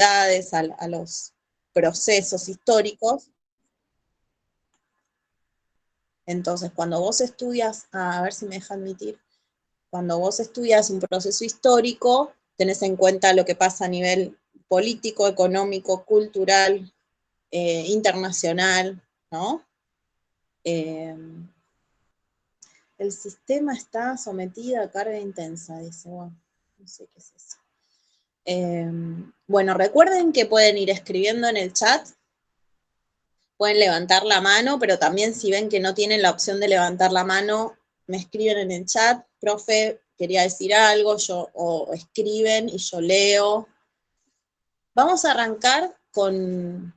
sociedades, a los procesos históricos. Entonces, cuando vos estudias, a ver si me deja admitir, cuando vos estudias un proceso histórico, tenés en cuenta lo que pasa a nivel político, económico, cultural, internacional, ¿no? El sistema está sometido a carga intensa, dice, bueno, no sé qué es eso. Bueno, recuerden que pueden ir escribiendo en el chat, pueden levantar la mano, pero también si ven que no tienen la opción de levantar la mano, me escriben en el chat, profe, quería decir algo, o escriben y yo leo. Vamos a arrancar con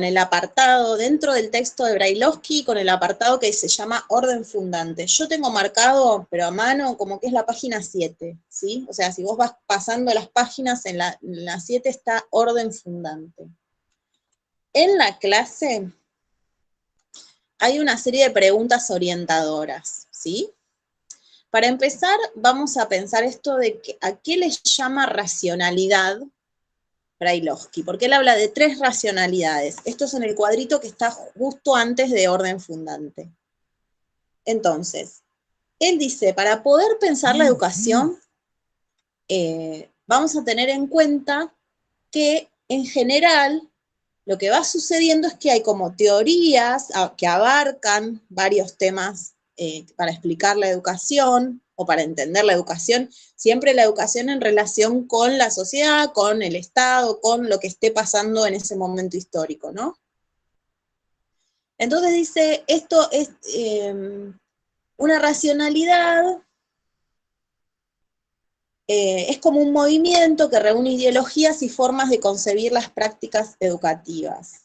el apartado dentro del texto de Brailovsky, con el apartado que se llama orden fundante. Yo tengo marcado, pero a mano, como que es la página 7, ¿sí? O sea, si vos vas pasando las páginas, en la 7 está orden fundante. En la clase hay una serie de preguntas orientadoras, ¿sí? Para empezar, vamos a pensar esto de que, ¿a qué le llama racionalidad Brailovsky? Porque él habla de 3 racionalidades. Esto es en el cuadrito que está justo antes de orden fundante. Entonces, él dice, para poder pensar la educación, vamos a tener en cuenta que en general lo que va sucediendo es que hay como teorías que abarcan varios temas para explicar la educación o para entender la educación, siempre la educación en relación con la sociedad, con el Estado, con lo que esté pasando en ese momento histórico, ¿no? Entonces dice, esto es una racionalidad, es como un movimiento que reúne ideologías y formas de concebir las prácticas educativas.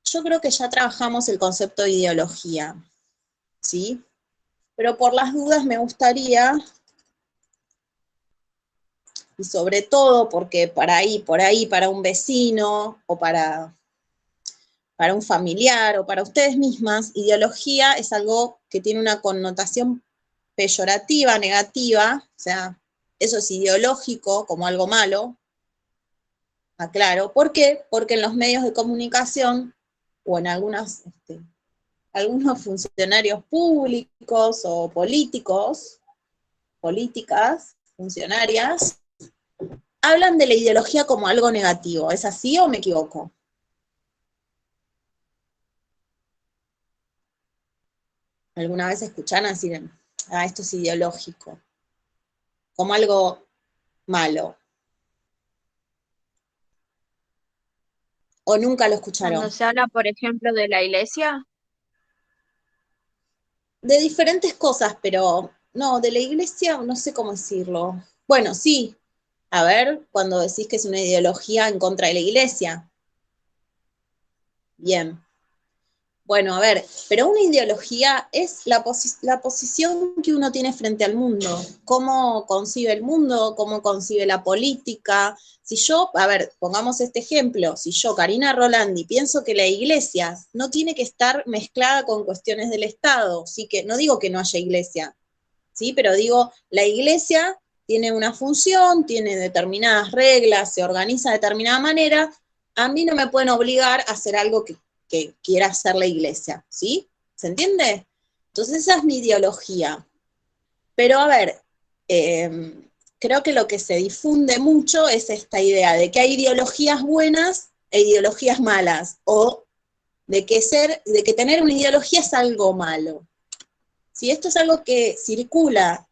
Yo creo que ya trabajamos el concepto de ideología, ¿sí? Pero por las dudas me gustaría, y sobre todo porque por ahí, para un vecino, o para un familiar, o para ustedes mismas, ideología es algo que tiene una connotación peyorativa, negativa, o sea, eso es ideológico, como algo malo, aclaro. ¿Por qué? Porque en los medios de comunicación, o en algunos funcionarios públicos o políticas, funcionarias, hablan de la ideología como algo negativo. ¿Es así o me equivoco? ¿Alguna vez escucharon decir, esto es ideológico? Como algo malo. ¿O nunca lo escucharon? Cuando se habla, por ejemplo, de la iglesia, De diferentes cosas, pero no, de la iglesia no sé cómo decirlo. Bueno, sí. A ver, cuando decís que es una ideología en contra de la iglesia. Bien. Bueno, a ver, pero una ideología es la posición que uno tiene frente al mundo, cómo concibe el mundo, cómo concibe la política. Si yo, a ver, pongamos este ejemplo, si yo, Karina Rolandi, pienso que la iglesia no tiene que estar mezclada con cuestiones del Estado, sí, que no digo que no haya iglesia, ¿sí? Pero digo, la iglesia tiene una función, tiene determinadas reglas, se organiza de determinada manera, a mí no me pueden obligar a hacer algo que quiera hacer la iglesia, ¿sí? ¿Se entiende? Entonces esa es mi ideología. Pero a ver, creo que lo que se difunde mucho es esta idea de que hay ideologías buenas e ideologías malas, o de que tener una ideología es algo malo. Si esto es algo que circula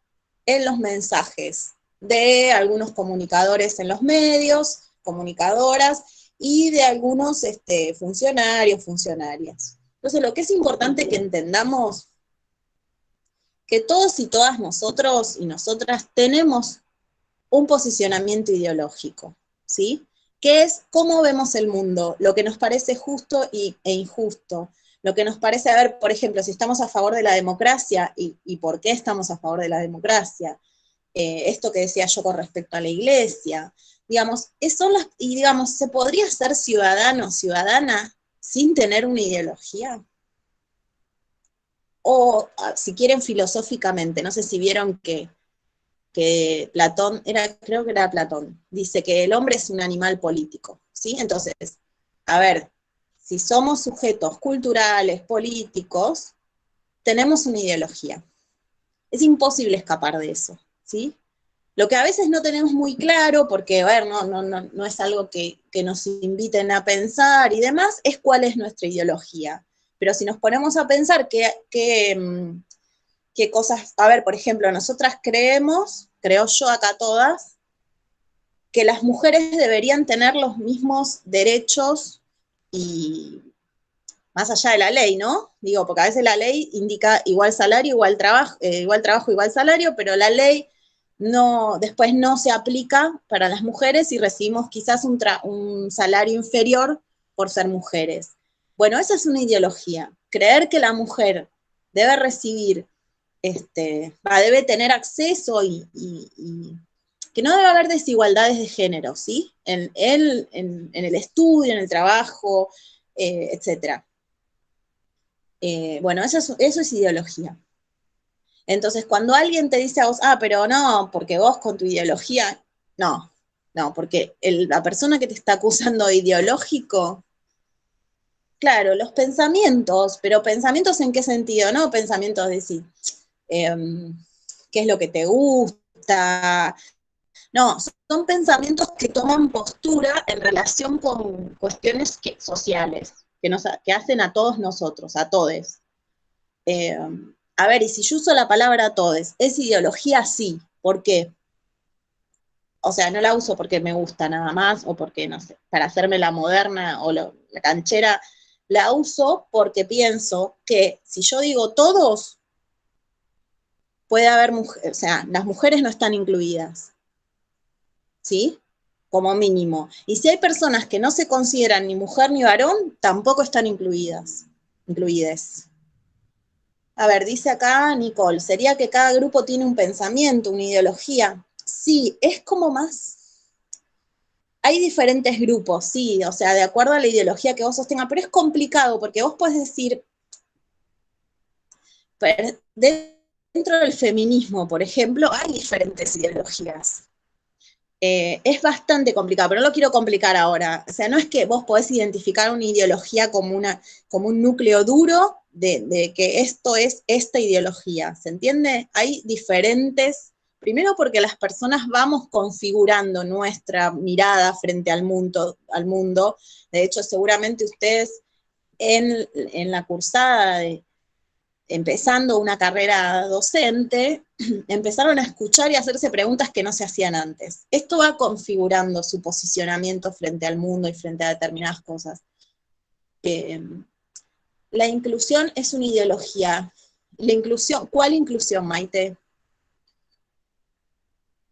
en los mensajes de algunos comunicadores en los medios, comunicadoras, y de algunos funcionarios, funcionarias. Entonces, lo que es importante que entendamos que todos y todas nosotros y nosotras tenemos un posicionamiento ideológico, ¿sí? Que es cómo vemos el mundo, lo que nos parece justo e injusto, lo que nos parece, a ver, por ejemplo, si estamos a favor de la democracia y por qué estamos a favor de la democracia, esto que decía yo con respecto a la iglesia, digamos, y digamos, ¿se podría ser ciudadano, ciudadana sin tener una ideología? O si quieren filosóficamente, no sé si vieron que que Platón, creo que era Platón, dice que el hombre es un animal político, ¿sí? Entonces, a ver, si somos sujetos culturales, políticos, tenemos una ideología. Es imposible escapar de eso, ¿sí? Lo que a veces no tenemos muy claro, porque, a ver, no es algo que nos inviten a pensar y demás, es cuál es nuestra ideología. Pero si nos ponemos a pensar qué cosas, a ver, por ejemplo, nosotras creemos, creo yo acá todas, que las mujeres deberían tener los mismos derechos y más allá de la ley, ¿no? Digo, porque a veces la ley indica igual salario, igual trabajo, igual salario, pero la ley después no se aplica para las mujeres y recibimos quizás un salario inferior por ser mujeres. Bueno, esa es una ideología. Creer que la mujer debe recibir, debe tener acceso y que no debe haber desigualdades de género, ¿sí? En el estudio, en el trabajo, etcétera. Bueno, eso es ideología. Entonces, cuando alguien te dice a vos, pero no, porque vos con tu ideología, no, porque la persona que te está acusando de ideológico, claro, los pensamientos, pero pensamientos en qué sentido, ¿no? Pensamientos de decir, qué es lo que te gusta. No, son pensamientos que toman postura en relación con cuestiones sociales, que hacen a todos nosotros, a todes. A ver, y si yo uso la palabra todes, ¿es ideología? Sí. ¿Por qué? O sea, no la uso porque me gusta nada más, o porque, no sé, para hacerme la moderna o la canchera, la uso porque pienso que si yo digo todos, puede haber mujeres, o sea, las mujeres no están incluidas, ¿sí? Como mínimo. Y si hay personas que no se consideran ni mujer ni varón, tampoco están incluidas. A ver, dice acá Nicole, ¿sería que cada grupo tiene un pensamiento, una ideología? Sí, es como más... Hay diferentes grupos, sí, o sea, de acuerdo a la ideología que vos sostengas, pero es complicado porque vos podés decir, dentro del feminismo, por ejemplo, hay diferentes ideologías. Es bastante complicado, pero no lo quiero complicar ahora. O sea, no es que vos podés identificar una ideología como un núcleo duro de que esto es esta ideología. ¿Se entiende? Hay diferentes, primero porque las personas vamos configurando nuestra mirada frente al mundo. De hecho, seguramente ustedes en la cursada empezando una carrera docente, empezaron a escuchar y a hacerse preguntas que no se hacían antes. Esto va configurando su posicionamiento frente al mundo y frente a determinadas cosas. Eh, la inclusión es una ideología. La inclusión, ¿cuál inclusión, Maite?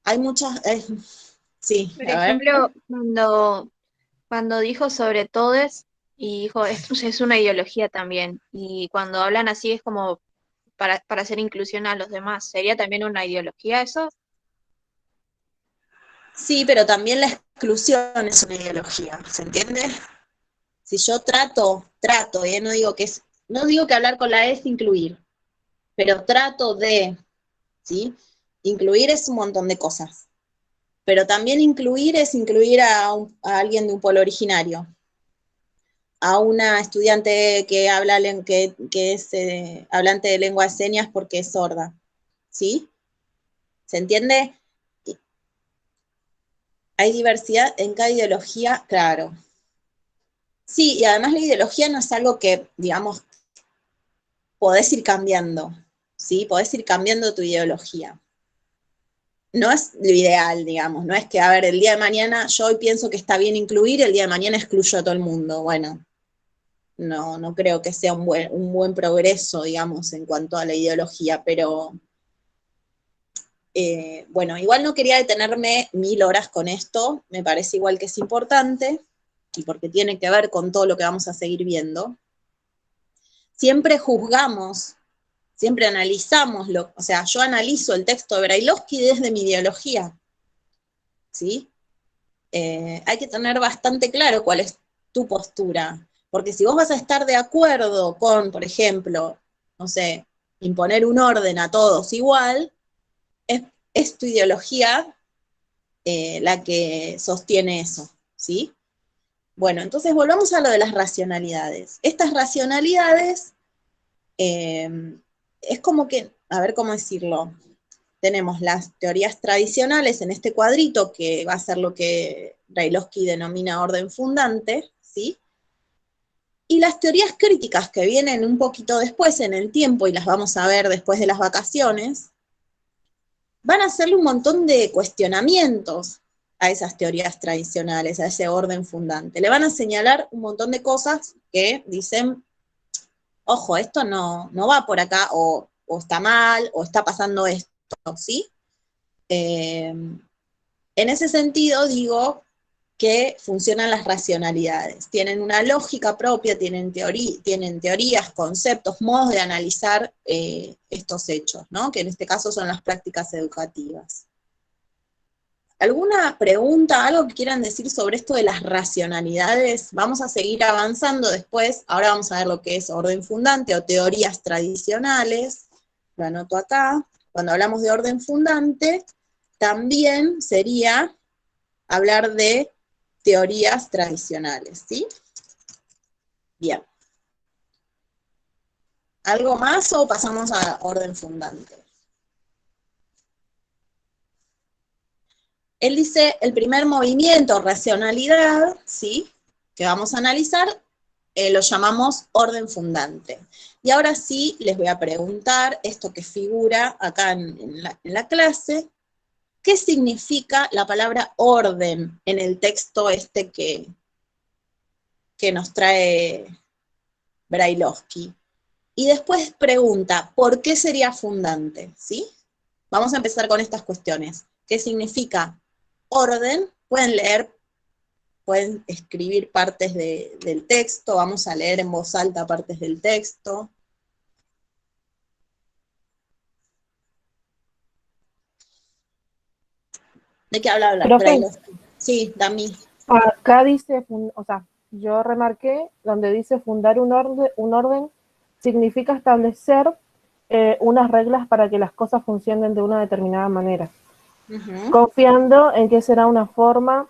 Hay muchas, sí, Por a ver. ejemplo, cuando dijo sobre todes y dijo, esto es una ideología también. Y cuando hablan así es como para hacer inclusión a los demás. ¿Sería también una ideología eso? Sí, pero también la exclusión es una ideología, ¿se entiende? Si yo trato, no digo que hablar con la E es incluir, pero trato de, ¿sí? Incluir es un montón de cosas, pero también incluir es incluir a alguien de un pueblo originario, a una estudiante que habla que es hablante de lengua de señas porque es sorda, ¿sí? ¿Se entiende? Hay diversidad en cada ideología, claro. Sí, y además la ideología no es algo que, digamos, podés ir cambiando, ¿sí? Podés ir cambiando tu ideología. No es lo ideal, digamos, no es que, a ver, el día de mañana yo hoy pienso que está bien incluir, el día de mañana excluyo a todo el mundo. Bueno, no creo que sea un buen progreso, digamos, en cuanto a la ideología, pero bueno, igual no quería detenerme 1000 horas con esto, me parece igual que es importante, y porque tiene que ver con todo lo que vamos a seguir viendo. Siempre juzgamos, siempre analizamos, o sea, yo analizo el texto de Brailovsky desde mi ideología, ¿sí? Hay que tener bastante claro cuál es tu postura, porque si vos vas a estar de acuerdo con, por ejemplo, no sé, imponer un orden a todos igual, es tu ideología la que sostiene eso, ¿sí? Bueno, entonces volvamos a lo de las racionalidades. Estas racionalidades es como que, a ver cómo decirlo, tenemos las teorías tradicionales en este cuadrito, que va a ser lo que Brailovsky denomina orden fundante, ¿sí? Y las teorías críticas que vienen un poquito después en el tiempo, y las vamos a ver después de las vacaciones, van a hacerle un montón de cuestionamientos a esas teorías tradicionales, a ese orden fundante. Le van a señalar un montón de cosas que dicen, ojo, esto no va por acá, o está mal, o está pasando esto, ¿sí? En ese sentido, digo que funcionan las racionalidades. Tienen una lógica propia, tienen teorías, conceptos, modos de analizar estos hechos, ¿no? Que en este caso son las prácticas educativas. ¿Alguna pregunta, algo que quieran decir sobre esto de las racionalidades? Vamos a seguir avanzando después. Ahora vamos a ver lo que es orden fundante o teorías tradicionales. Lo anoto acá. Cuando hablamos de orden fundante, también sería hablar de teorías tradicionales, ¿sí? Bien. ¿Algo más o pasamos a orden fundante? Él dice, el primer movimiento, racionalidad, ¿sí? Que vamos a analizar, lo llamamos orden fundante. Y ahora sí, les voy a preguntar esto que figura acá en la clase, ¿qué significa la palabra orden en el texto este que nos trae Brailovsky? Y después pregunta, ¿por qué sería fundante? ¿Sí? Vamos a empezar con estas cuestiones. ¿Qué significa orden? Pueden leer, pueden escribir partes del texto, vamos a leer en voz alta partes del texto. ¿De qué habla Profe, Brailovsky? Sí, Dami. acá dice, o sea, yo remarqué donde dice fundar un orden significa establecer unas reglas para que las cosas funcionen de una determinada manera, confiando en que será una forma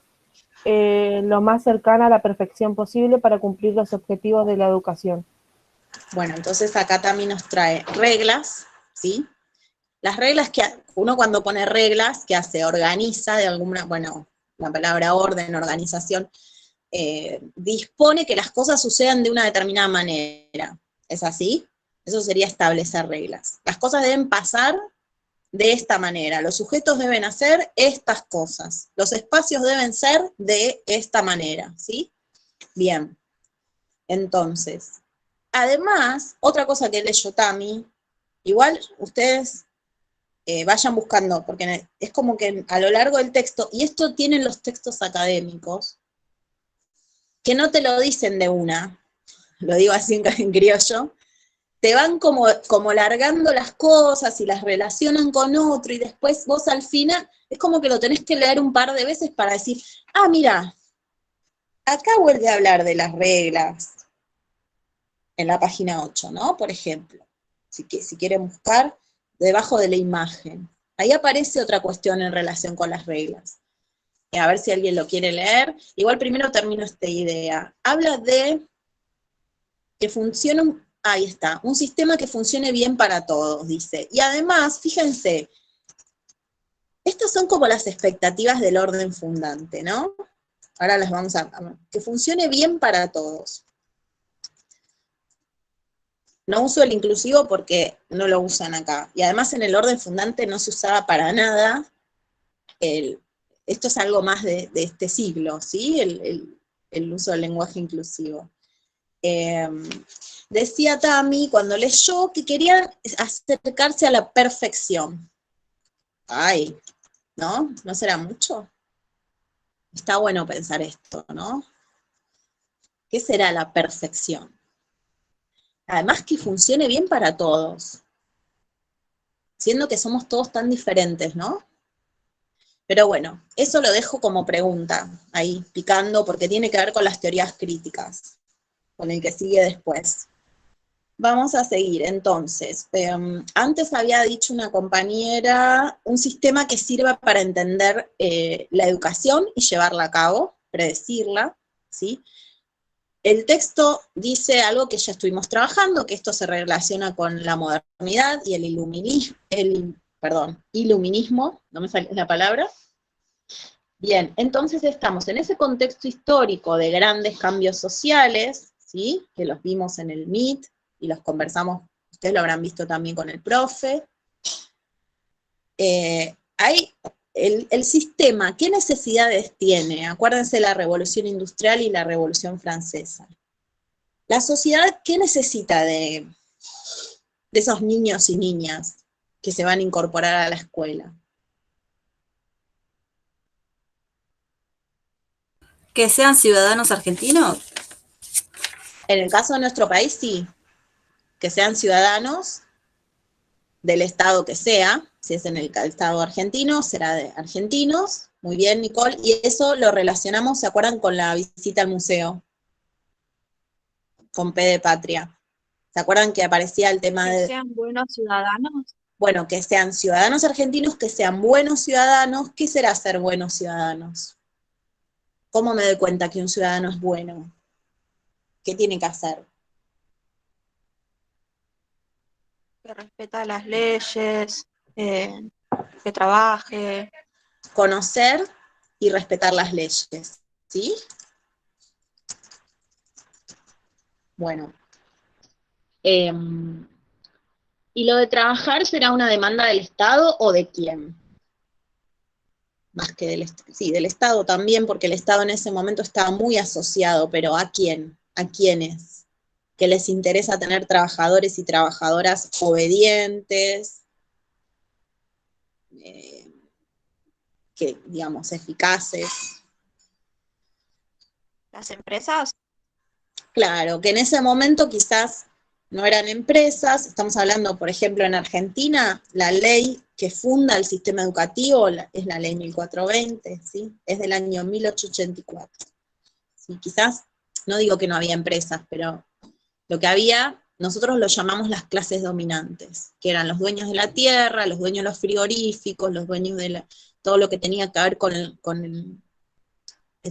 lo más cercana a la perfección posible para cumplir los objetivos de la educación. Bueno, entonces acá también nos trae reglas, ¿sí? Las reglas que uno cuando pone reglas, que hace? Organiza de alguna, bueno, la palabra orden, organización, dispone que las cosas sucedan de una determinada manera. ¿Es así? Eso sería establecer reglas. Las cosas deben pasar de esta manera, los sujetos deben hacer estas cosas, los espacios deben ser de esta manera, ¿sí? Bien, entonces, además, otra cosa que leyó Tami, igual ustedes vayan buscando, porque es como que a lo largo del texto, y esto tienen los textos académicos, que no te lo dicen de una, lo digo así en criollo, te van como largando las cosas y las relacionan con otro, y después vos al final, es como que lo tenés que leer un par de veces para decir, ah, mira, acá vuelve a hablar de las reglas, en la página 8, ¿no? Por ejemplo, si quieren buscar, debajo de la imagen. Ahí aparece otra cuestión en relación con las reglas. A ver si alguien lo quiere leer. Igual primero termino esta idea. Habla de que funcione, ahí está, un sistema que funcione bien para todos, dice. Y además, fíjense, estas son como las expectativas del orden fundante, ¿no? Ahora las vamos a que funcione bien para todos. No uso el inclusivo porque no lo usan acá. Y además en el orden fundante no se usaba para nada. Esto es algo más de este siglo, ¿sí? El uso del lenguaje inclusivo. Decía Tami cuando leyó que querían acercarse a la perfección. Ay, ¿no? ¿No será mucho? Está bueno pensar esto, ¿no? ¿Qué será la perfección? Además que funcione bien para todos, siendo que somos todos tan diferentes, ¿no? Pero bueno, eso lo dejo como pregunta, ahí picando, porque tiene que ver con las teorías críticas, con el que sigue después. Vamos a seguir, entonces. Antes había dicho una compañera, un sistema que sirva para entender la educación y llevarla a cabo, predecirla, ¿sí? El texto dice algo que ya estuvimos trabajando, que esto se relaciona con la modernidad y el iluminismo, no me sale la palabra. Bien, entonces estamos en ese contexto histórico de grandes cambios sociales, ¿sí? Que los vimos en el MIT y los conversamos, ustedes lo habrán visto también con el profe. Hay el sistema, ¿qué necesidades tiene? Acuérdense la Revolución Industrial y la Revolución Francesa. La sociedad, ¿qué necesita de esos niños y niñas que se van a incorporar a la escuela? Que sean ciudadanos argentinos. En el caso de nuestro país, sí, que sean ciudadanos del estado que sea, si es en el estado argentino, será de argentinos. Muy bien, Nicole, y eso lo relacionamos, ¿se acuerdan? Con la visita al museo, con P de Patria. ¿Se acuerdan que aparecía el tema Que de, sean buenos ciudadanos. bueno, que sean ciudadanos argentinos, que sean buenos ciudadanos? ¿Qué será ser buenos ciudadanos? ¿Cómo me doy cuenta que un ciudadano es bueno? ¿Qué tiene que hacer? Que respeta las leyes, que trabaje. Conocer y respetar las leyes, ¿sí? Bueno. ¿Y lo de trabajar será una demanda del Estado o de quién? Más que sí, del Estado también, porque el Estado en ese momento estaba muy asociado, pero ¿a quién? ¿A quiénes? Que les interesa tener trabajadores y trabajadoras obedientes, eh, que, digamos, eficaces. Las empresas. Claro, que en ese momento quizás no eran empresas, estamos hablando, por ejemplo, en Argentina, la ley que funda el sistema educativo es la ley 1420, ¿sí? Es del año 1884. ¿Sí? Quizás, no digo que no había empresas, pero lo que había, nosotros lo llamamos las clases dominantes, que eran los dueños de la tierra, los dueños de los frigoríficos, los dueños de todo lo que tenía que ver con el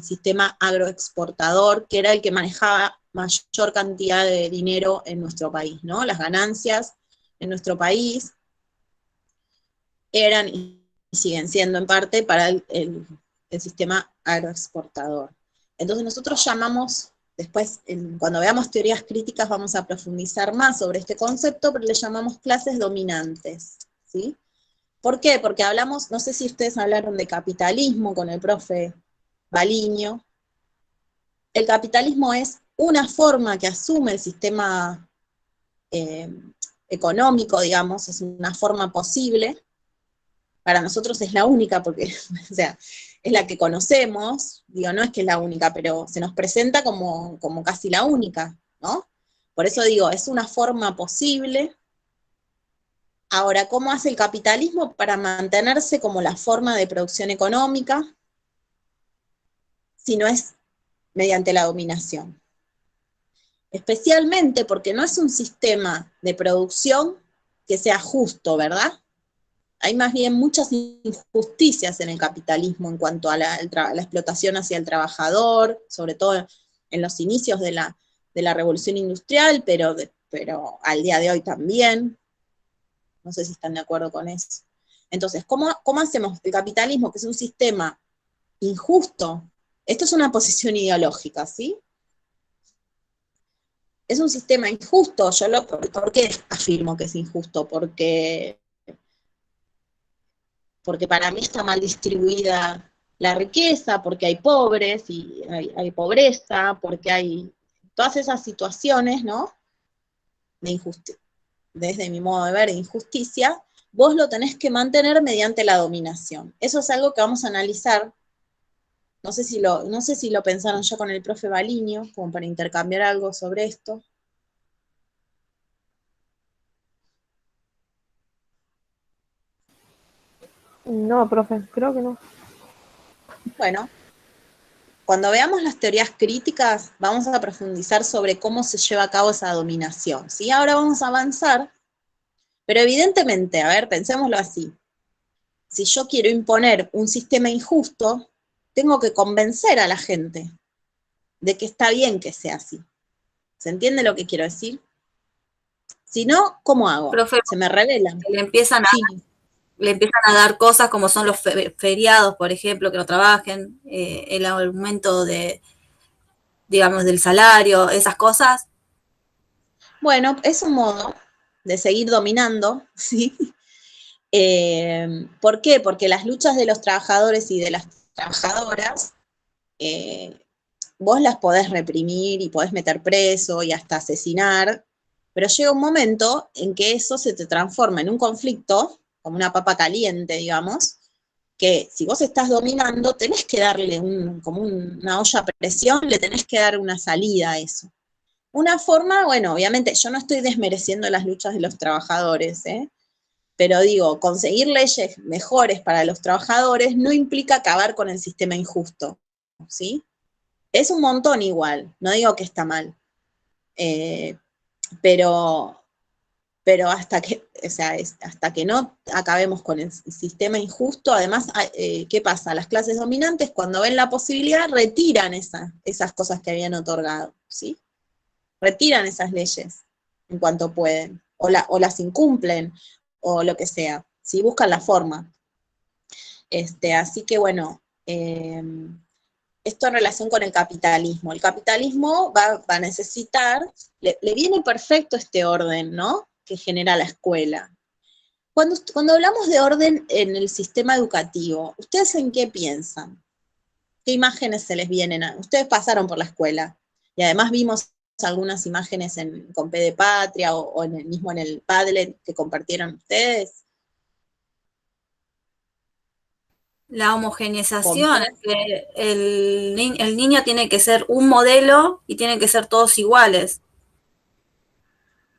sistema agroexportador, que era el que manejaba mayor cantidad de dinero en nuestro país, ¿no? Las ganancias en nuestro país eran y siguen siendo en parte para el sistema agroexportador. Entonces nosotros llamamos, después cuando veamos teorías críticas vamos a profundizar más sobre este concepto, pero le llamamos clases dominantes, ¿sí? ¿Por qué? Porque hablamos, no sé si ustedes hablaron de capitalismo con el profe Baliño. El capitalismo es una forma que asume el sistema eh, económico, digamos, es una forma posible. Para nosotros es la única, porque, o sea, es la que conocemos, digo, no es que es la única, pero se nos presenta como casi la única, ¿no? Por eso digo, es una forma posible. Ahora, ¿cómo hace el capitalismo para mantenerse como la forma de producción económica si no es mediante la dominación? Especialmente porque no es un sistema de producción que sea justo, ¿verdad? Hay más bien muchas injusticias en el capitalismo en cuanto a la explotación hacia el trabajador, sobre todo en los inicios de la revolución industrial, pero al día de hoy también. No sé si están de acuerdo con eso. Entonces, ¿cómo hacemos el capitalismo, que es un sistema injusto? Esto es una posición ideológica, ¿sí? Es un sistema injusto. ¿Por qué afirmo que es injusto? Porque para mí está mal distribuida la riqueza, porque hay pobres y hay pobreza, porque hay todas esas situaciones, ¿no? De injusticia, desde mi modo de ver, de injusticia, vos lo tenés que mantener mediante la dominación. Eso es algo que vamos a analizar. No sé si lo pensaron ya con el profe Baliño, como para intercambiar algo sobre esto. No, profe, creo que no. Bueno, cuando veamos las teorías críticas, vamos a profundizar sobre cómo se lleva a cabo esa dominación, ¿sí? Ahora vamos a avanzar, pero evidentemente, a ver, pensémoslo así. Si yo quiero imponer un sistema injusto, tengo que convencer a la gente de que está bien que sea así. ¿Se entiende lo que quiero decir? Si no, ¿cómo hago? Profe, Se me revelan. le empiezan Sí. a dar cosas como son los feriados, por ejemplo, que no trabajen, el aumento de, digamos, del salario, esas cosas. Bueno, es un modo de seguir dominando, ¿sí? ¿Por qué? Porque las luchas de los trabajadores y de las trabajadoras, vos las podés reprimir y podés meter preso y hasta asesinar, pero llega un momento en que eso se te transforma en un conflicto, como una papa caliente, digamos, que si vos estás dominando, tenés que darle como una olla a presión, le tenés que dar una salida a eso. Una forma, bueno, obviamente yo no estoy desmereciendo las luchas de los trabajadores, pero digo, conseguir leyes mejores para los trabajadores no implica acabar con el sistema injusto, ¿sí? Es un montón igual, no digo que está mal, pero, pero hasta que, o sea, hasta que no acabemos con el sistema injusto, además, ¿qué pasa? Las clases dominantes, cuando ven la posibilidad, retiran esas cosas que habían otorgado, ¿sí? Retiran esas leyes en cuanto pueden, o las incumplen, o lo que sea, ¿sí? Buscan la forma. Así que bueno, esto en relación con el capitalismo. El capitalismo va a necesitar, le viene perfecto este orden, ¿no? Que genera la escuela. Cuando hablamos de orden en el sistema educativo, ¿ustedes en qué piensan? ¿Qué imágenes se les vienen? Ustedes pasaron por la escuela y además vimos algunas imágenes con P de Patria o mismo en el Padlet que compartieron ustedes. La homogeneización, es que el niño tiene que ser un modelo y tienen que ser todos iguales.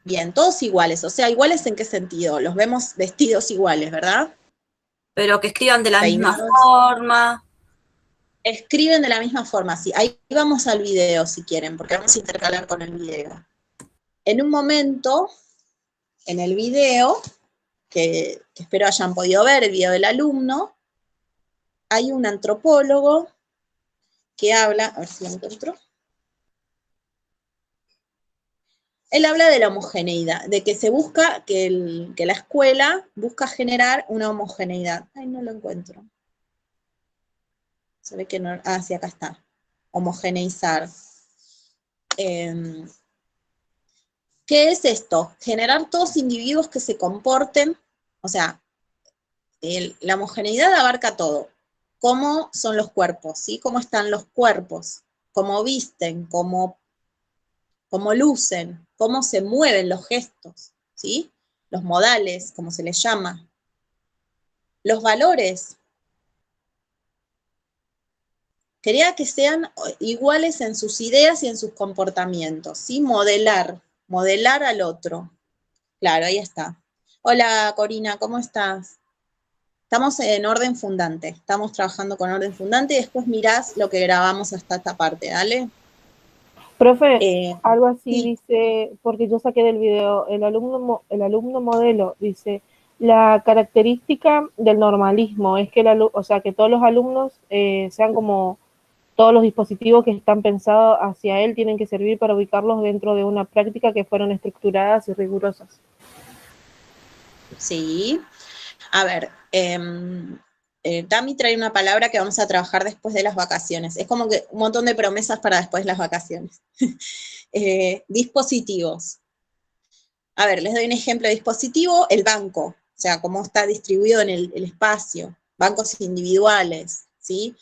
Bien, todos iguales, o sea, iguales en qué sentido, los vemos vestidos iguales, ¿verdad? Pero que escriban de la misma Peinados. forma. Escriben de la misma forma, sí. Ahí vamos al video si quieren, porque vamos a intercalar con el video. En un momento, en el video, que espero hayan podido ver, el video del alumno, hay un antropólogo que habla, a ver si lo encuentro. Él habla de la homogeneidad, de que se busca, que la escuela busca generar una homogeneidad. Ay, no lo encuentro. Se ve que no, sí, acá está. Homogeneizar. ¿Qué es esto? Generar todos individuos que se comporten, o sea, la homogeneidad abarca todo. Cómo son los cuerpos, ¿sí? Cómo están los cuerpos, cómo visten, cómo lucen, cómo se mueven los gestos, ¿sí? Los modales, como se les llama. Los valores. Quería que sean iguales en sus ideas y en sus comportamientos, ¿sí? Modelar al otro. Claro, ahí está. Hola, Corina, ¿cómo estás? Estamos en orden fundante, estamos trabajando con orden fundante y después mirás lo que grabamos hasta esta parte, ¿dale? Profe, algo así Sí. dice, porque yo saqué del video, el alumno modelo dice, la característica del normalismo es que o sea, que todos los alumnos sean como todos los dispositivos que están pensados hacia él tienen que servir para ubicarlos dentro de una práctica que fueron estructuradas y rigurosas. Sí. A ver, Tami trae una palabra que vamos a trabajar después de las vacaciones. Es como que un montón de promesas para después de las vacaciones. Dispositivos. A ver, les doy un ejemplo de dispositivo, el banco, o sea, cómo está distribuido en el espacio, bancos individuales, ¿sí?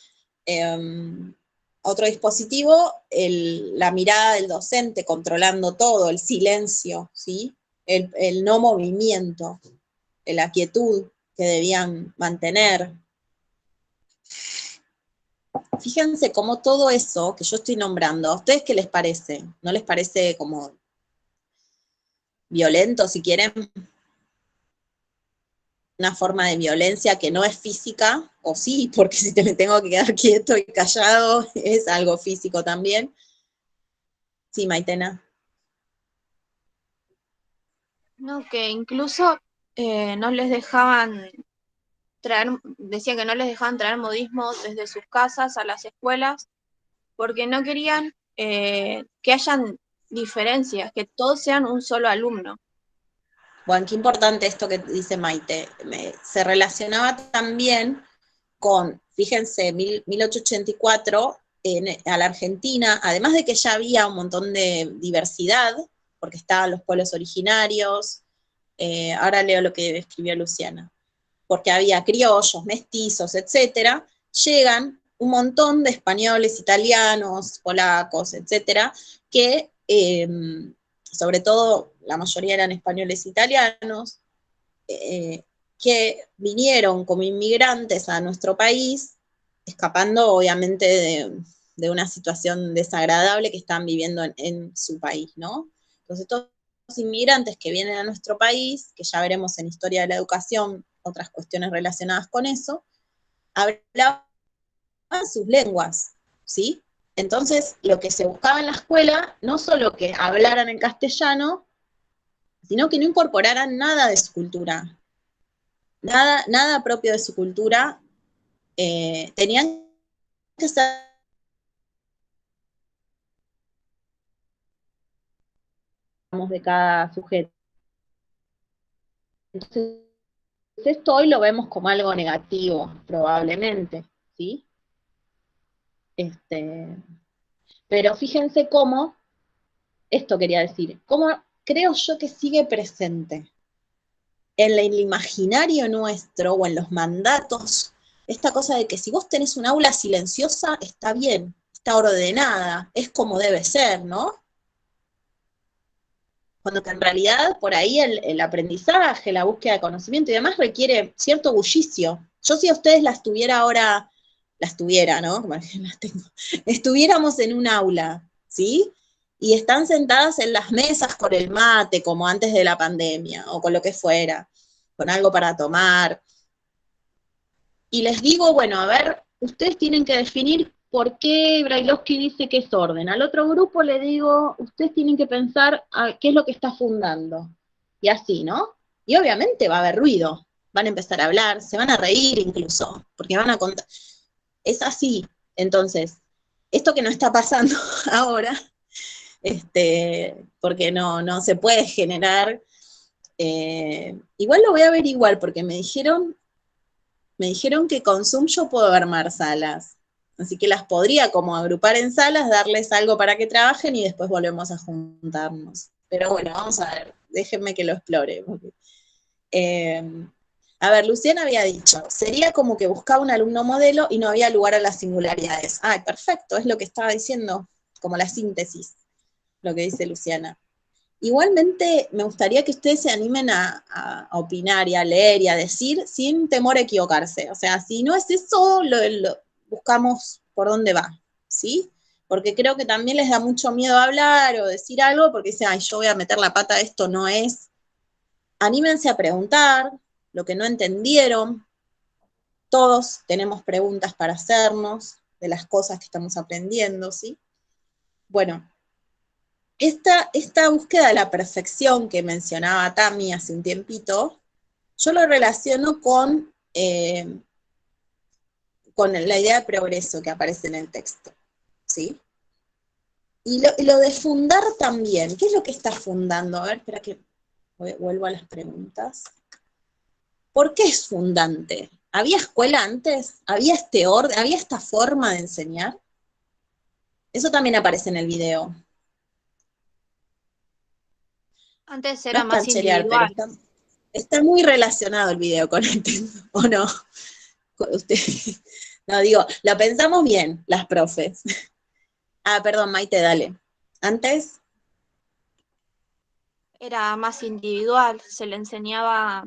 Otro dispositivo, la mirada del docente controlando todo, el silencio, ¿sí? El no movimiento, la quietud que debían mantener. Fíjense cómo todo eso que yo estoy nombrando, ¿a ustedes qué les parece? ¿No les parece como violento, si quieren? una forma de violencia que no es física, o sí, porque si me tengo que quedar quieto y callado, es algo físico también. Sí, Maitena. No, que incluso no les dejaban traer, decían que no les dejaban traer modismos desde sus casas a las escuelas, porque no querían que hayan diferencias, que todos sean un solo alumno. Bueno, qué importante esto que dice Maite. Se relacionaba también con, fíjense, 1884, a la Argentina, además de que ya había un montón de diversidad, porque estaban los pueblos originarios, ahora leo lo que escribió Luciana, porque había criollos, mestizos, etcétera, llegan un montón de españoles, italianos, polacos, etcétera, que sobre todo la mayoría eran españoles italianos, que vinieron como inmigrantes a nuestro país, escapando obviamente de una situación desagradable que están viviendo en su país, ¿no? Entonces, todos los inmigrantes que vienen a nuestro país, que ya veremos en Historia de la Educación otras cuestiones relacionadas con eso, hablaban sus lenguas, ¿sí? Entonces, lo que se buscaba en la escuela, no solo que hablaran en castellano, sino que no incorporaran nada de su cultura, nada propio de su cultura, tenían que ser de cada sujeto. Entonces, esto hoy lo vemos como algo negativo, probablemente, ¿sí? Pero fíjense cómo, esto quería decir, cómo creo yo que sigue presente en el imaginario nuestro o en los mandatos, esta cosa de que si vos tenés un aula silenciosa, está bien, está ordenada, es como debe ser, ¿no? Cuando que en realidad por ahí el aprendizaje, la búsqueda de conocimiento y demás requiere cierto bullicio. Yo si a ustedes las tuviera ahora, las tuviera, ¿no? Como las tengo, estuviéramos en un aula, ¿sí? Y están sentadas en las mesas con el mate, como antes de la pandemia, o con lo que fuera, con algo para tomar. Y les digo, bueno, a ver, ustedes tienen que definir por qué Brailovsky dice que es orden. Al otro grupo le digo, ustedes tienen que pensar qué es lo que está fundando. Y así, ¿no? Y obviamente va a haber ruido, van a empezar a hablar, se van a reír incluso, porque van a contar. Es así. Entonces, esto que no está pasando ahora, porque no se puede generar, igual lo voy a averiguar, porque me dijeron que con Zoom yo puedo armar salas. Así que las podría como agrupar en salas, darles algo para que trabajen y después volvemos a juntarnos. Pero bueno, vamos a ver, déjenme que lo explore. Porque, a ver, Luciana había dicho, sería como que buscaba un alumno modelo y no había lugar a las singularidades. Ah, perfecto, es lo que estaba diciendo, como la síntesis, lo que dice Luciana. Igualmente, me gustaría que ustedes se animen a opinar y a leer y a decir sin temor a equivocarse. O sea, si no es eso, lo buscamos por dónde va, ¿sí? Porque creo que también les da mucho miedo hablar o decir algo porque dicen, ay, yo voy a meter la pata, esto no es. Anímense a preguntar lo que no entendieron. Todos tenemos preguntas para hacernos de las cosas que estamos aprendiendo, ¿sí? Bueno, esta búsqueda de la perfección que mencionaba Tami hace un tiempito, yo lo relaciono con la idea de progreso que aparece en el texto, ¿sí? Y lo de fundar también, ¿qué es lo que está fundando? A ver, espera que vuelvo a las preguntas. ¿Por qué es fundante? ¿Había escuela antes? ¿Había este orden? ¿Había esta forma de enseñar? Eso también aparece en el video. Antes No era es más cancherear, pero individual. está muy relacionado el video con el tema, ¿o no? Usted, no, digo, lo pensamos bien, las profes. Ah, perdón, Maite, dale. Antes, Era más individual, se le enseñaba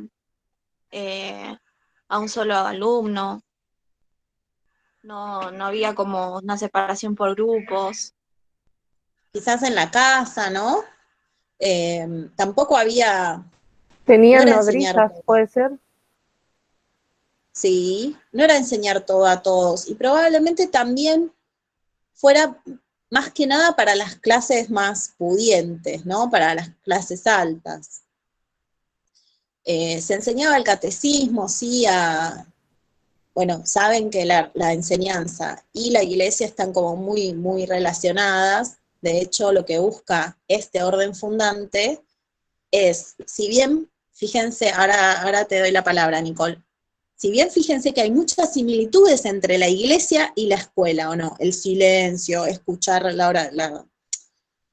a un solo alumno, no había como una separación por grupos. quizás en la casa, ¿no? Tampoco había, no Tenían era enseñar, nodrizas, puede ser. ¿sí? No era enseñar todo a todos, y probablemente también fuera más que nada para las clases más pudientes, ¿no? Para las clases altas. Se enseñaba el catecismo, sí, bueno, saben que la enseñanza y la iglesia están como muy, muy relacionadas. De hecho, lo que busca este orden fundante es, si bien, fíjense, ahora te doy la palabra, Nicole, si bien fíjense que hay muchas similitudes entre la iglesia y la escuela, ¿o no? El silencio, escuchar la hora,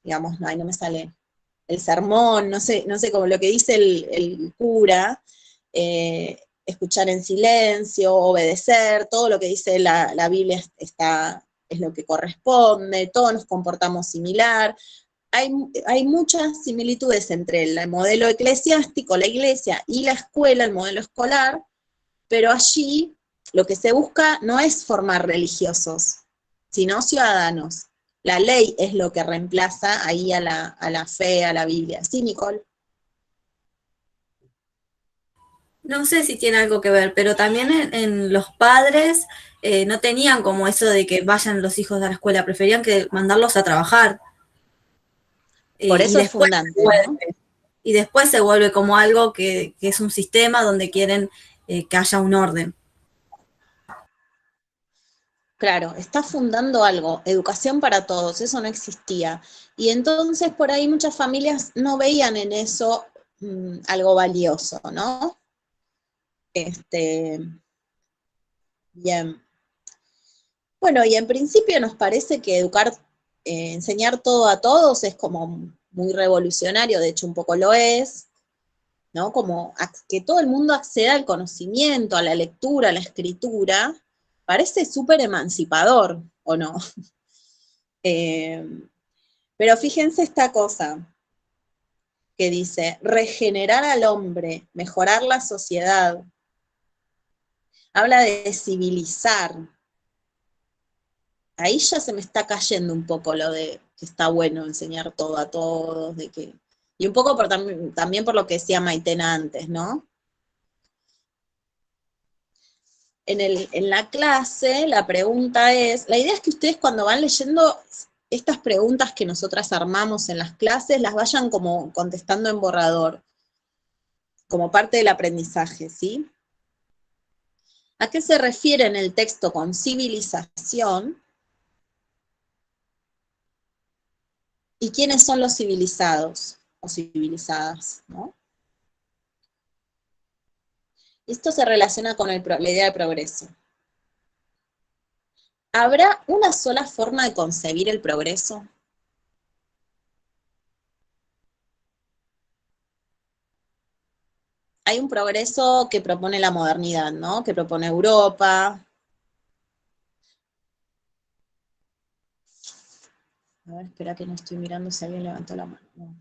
digamos, no me sale, el sermón, no sé, como lo que dice el cura, escuchar en silencio, obedecer, todo lo que dice la Biblia es lo que corresponde, todos nos comportamos similar. Hay muchas similitudes entre el modelo eclesiástico, la iglesia, y la escuela, el modelo escolar, pero allí lo que se busca no es formar religiosos, sino ciudadanos. La ley es lo que reemplaza ahí a la fe, a la Biblia. ¿Sí, Nicole? No sé si tiene algo que ver, pero también en los padres no tenían como eso de que vayan los hijos a la escuela, preferían que mandarlos a trabajar. Por Y eso es después fundante, ¿no? y después se vuelve como algo que es un sistema donde quieren que haya un orden. Claro, está fundando algo, educación para todos, eso no existía. Y entonces por ahí muchas familias no veían en eso algo valioso, ¿no? Este, bien. Bueno, y en principio nos parece que enseñar todo a todos es como muy revolucionario, de hecho un poco lo es, ¿no? Como que todo el mundo acceda al conocimiento, a la lectura, a la escritura, parece súper emancipador, ¿o no? Eh, pero fíjense esta cosa que dice, regenerar al hombre, mejorar la sociedad, habla de civilizar. Ahí ya se me está cayendo un poco lo de que está bueno enseñar todo a todos, y un poco también por lo que decía Maitena antes, ¿no? En la clase la pregunta es, la idea es que ustedes cuando van leyendo estas preguntas que nosotras armamos en las clases, las vayan como contestando en borrador, como parte del aprendizaje, ¿sí? ¿A qué se refiere en el texto con civilización? ¿Y quiénes son los civilizados o civilizadas, ¿no? Esto se relaciona con la idea de progreso. ¿Habrá una sola forma de concebir el progreso? Hay un progreso que propone la modernidad, ¿no? Que propone Europa. A ver, espera que no estoy mirando si alguien levantó la mano. No.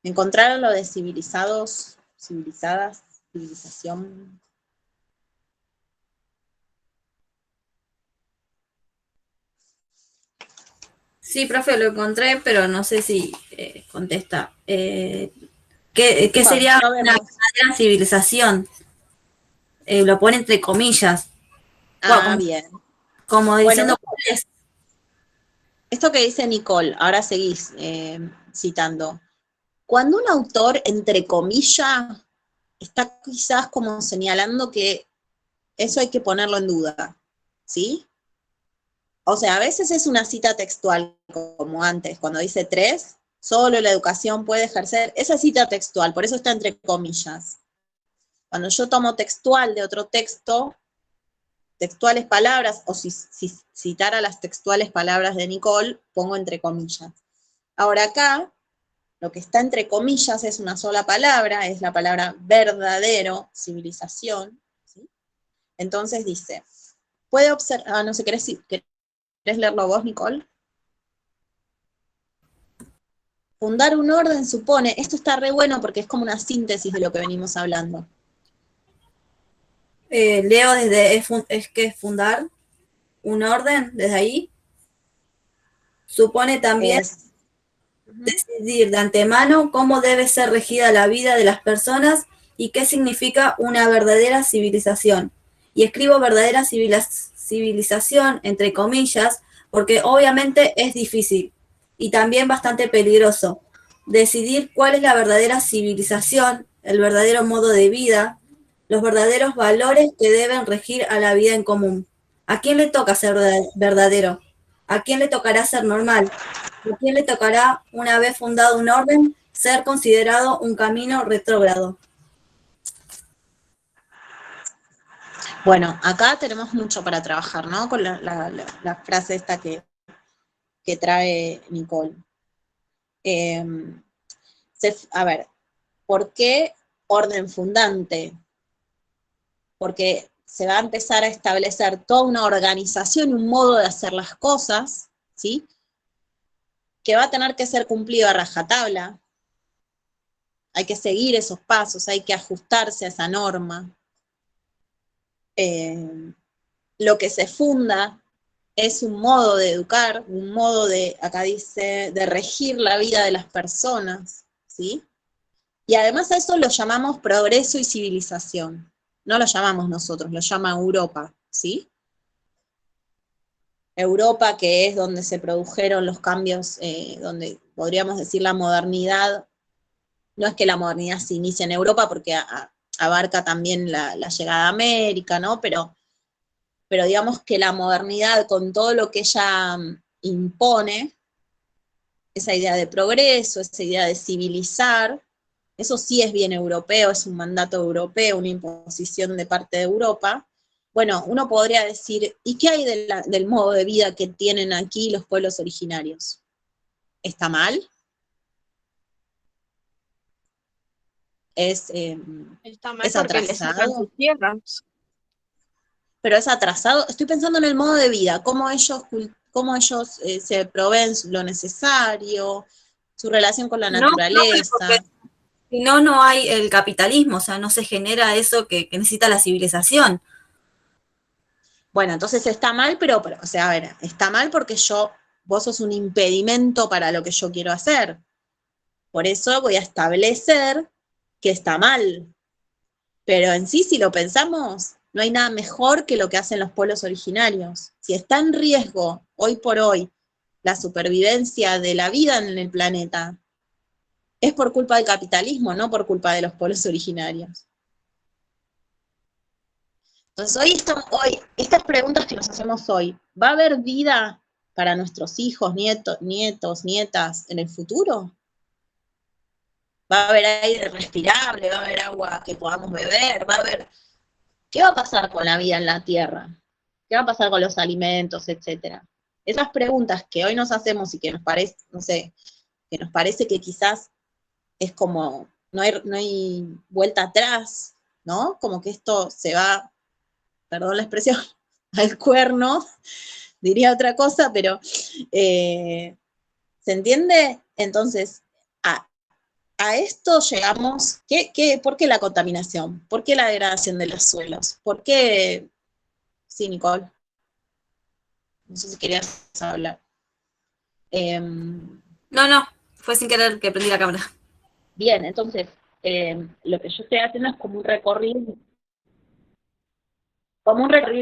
¿Encontraron lo de civilizados, civilizadas, civilización? Sí, profe, lo encontré, pero no sé si contesta. ¿Qué sería No una vemos. verdadera civilización? Lo pone entre comillas, Ah, como, bien. como Bueno, diciendo cuál es. esto que dice Nicole, ahora seguís citando. Cuando un autor, entre comillas, está quizás como señalando que eso hay que ponerlo en duda, ¿sí? O sea, a veces es una cita textual, como antes, cuando dice 3, solo la educación puede ejercer, esa cita textual, por eso está entre comillas. Cuando yo tomo textual de otro texto, textuales palabras, o si citara las textuales palabras de Nicole, pongo entre comillas. Ahora acá, lo que está entre comillas es una sola palabra, es la palabra verdadero, civilización, ¿sí? Entonces dice, puede observar, no sé, ¿querés leerlo vos, Nicole? Fundar un orden supone, esto está re bueno porque es como una síntesis de lo que venimos hablando. Leo desde es que es fundar un orden, desde ahí. Supone también Es decidir de antemano cómo debe ser regida la vida de las personas y qué significa una verdadera civilización. Y escribo verdadera civilización, entre comillas, porque obviamente es difícil y también bastante peligroso. Decidir cuál es la verdadera civilización, el verdadero modo de vida, los verdaderos valores que deben regir a la vida en común. ¿A quién le toca ser verdadero? ¿A quién le tocará ser normal? ¿A quién le tocará, una vez fundado un orden, ser considerado un camino retrógrado? Bueno, acá tenemos mucho para trabajar, ¿no? Con la frase esta que trae Nicole. A ver, ¿por qué orden fundante? Porque se va a empezar a establecer toda una organización y un modo de hacer las cosas, ¿sí? Que va a tener que ser cumplido a rajatabla. Hay que seguir esos pasos, hay que ajustarse a esa norma. Lo que se funda es un modo de educar, un modo de, acá dice, de regir la vida de las personas, ¿sí? Y además a eso lo llamamos progreso y civilización. No lo llamamos nosotros, lo llama Europa, ¿sí? Europa, que es donde se produjeron los cambios, donde podríamos decir la modernidad. No es que la modernidad se inicie en Europa, porque abarca también la llegada a América, ¿no? Pero digamos que la modernidad, con todo lo que ella impone, esa idea de progreso, esa idea de civilizar, eso sí es bien europeo, es un mandato europeo, una imposición de parte de Europa. Bueno, uno podría decir, ¿y qué hay del modo de vida que tienen aquí los pueblos originarios? ¿Está mal? Está mal ¿Es porque le sacan atrasado? sus tierras. Pero es atrasado. Estoy pensando en el modo de vida, cómo ellos se proveen lo necesario, su relación con la No, propio, porque naturaleza. si no, no hay el capitalismo, o sea, no se genera eso que necesita la civilización. Bueno, entonces está mal, pero, o sea, a ver, está mal porque vos sos un impedimento para lo que yo quiero hacer. Por eso voy a establecer que está mal. Pero en sí, si lo pensamos, no hay nada mejor que lo que hacen los pueblos originarios. Si está en riesgo, hoy por hoy, la supervivencia de la vida en el planeta, es por culpa del capitalismo, no por culpa de los pueblos originarios. Entonces, estas preguntas que nos hacemos hoy, ¿va a haber vida para nuestros hijos, nietos, nietas en el futuro? ¿Va a haber aire respirable? ¿Va a haber agua que podamos beber? ¿Qué va a pasar con la vida en la Tierra? ¿Qué va a pasar con los alimentos, etcétera? Esas preguntas que hoy nos hacemos y que nos parece, no sé, que nos parece que quizás es como, no hay vuelta atrás, ¿no? Como que esto se va, perdón la expresión, al cuerno, diría otra cosa, pero ¿se entiende? Entonces, a esto llegamos, ¿por qué la contaminación? ¿Por qué la degradación de los suelos? ¿Por qué? Sí, Nicole. No sé si querías hablar. No, fue sin querer que prendí la cámara. Bien, entonces, lo que yo estoy haciendo es como un recorrido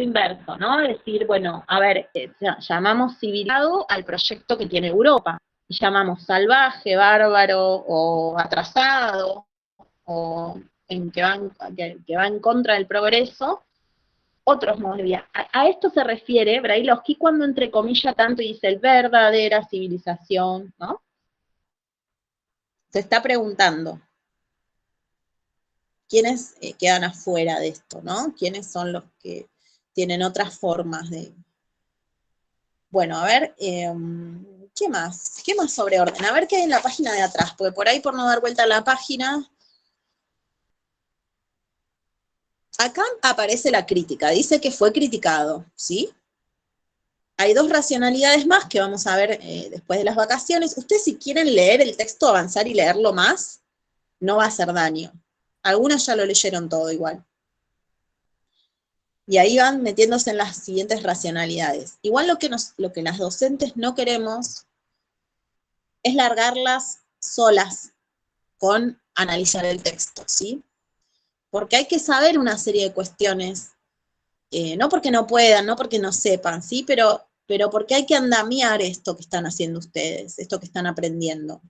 inverso, ¿no? Decir, bueno, a ver, llamamos civilizado al proyecto que tiene Europa, y llamamos salvaje, bárbaro o atrasado, o que va en contra del progreso, otros modos de vida. A esto se refiere Brailovsky cuando entrecomilla tanto y dice el verdadera civilización, ¿no? Se está preguntando, ¿quiénes quedan afuera de esto, ¿no? ¿Quiénes son los que tienen otras formas de... Bueno, a ver, ¿qué más? ¿Qué más sobre orden? A ver qué hay en la página de atrás, porque por ahí, por no dar vuelta a la página, acá aparece la crítica, dice que fue criticado, ¿sí? Hay dos racionalidades más que vamos a ver después de las vacaciones. Ustedes si quieren leer el texto, avanzar y leerlo más, no va a hacer daño. Algunos ya lo leyeron todo igual. Y ahí van metiéndose en las siguientes racionalidades. Igual lo que las docentes no queremos es largarlas solas con analizar el texto, ¿sí? Porque hay que saber una serie de cuestiones, no porque no puedan, no porque no sepan, ¿sí? Pero porque hay que andamiar esto que están haciendo ustedes, esto que están aprendiendo.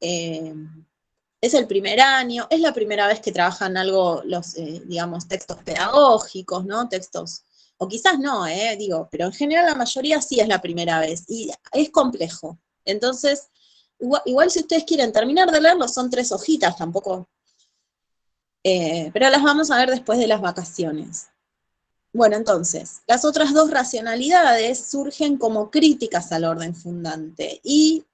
Es el primer año, es la primera vez que trabajan algo, los, digamos, textos pedagógicos, ¿no? Textos, o quizás no, digo, pero en general la mayoría sí es la primera vez, y es complejo. Entonces, igual si ustedes quieren terminar de leerlo, son 3 hojitas, tampoco, pero las vamos a ver después de las vacaciones. Bueno, entonces, las otras 2 racionalidades surgen como críticas al orden fundante, y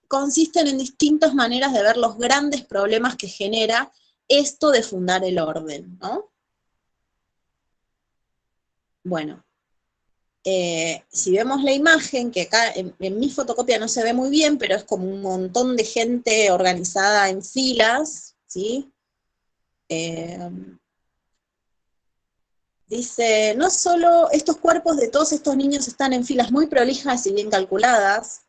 consisten en distintas maneras de ver los grandes problemas que genera esto de fundar el orden, ¿no? Bueno, si vemos la imagen, que acá en mi fotocopia no se ve muy bien, pero es como un montón de gente organizada en filas, ¿sí? Dice, no solo estos cuerpos de todos estos niños están en filas muy prolijas y bien calculadas,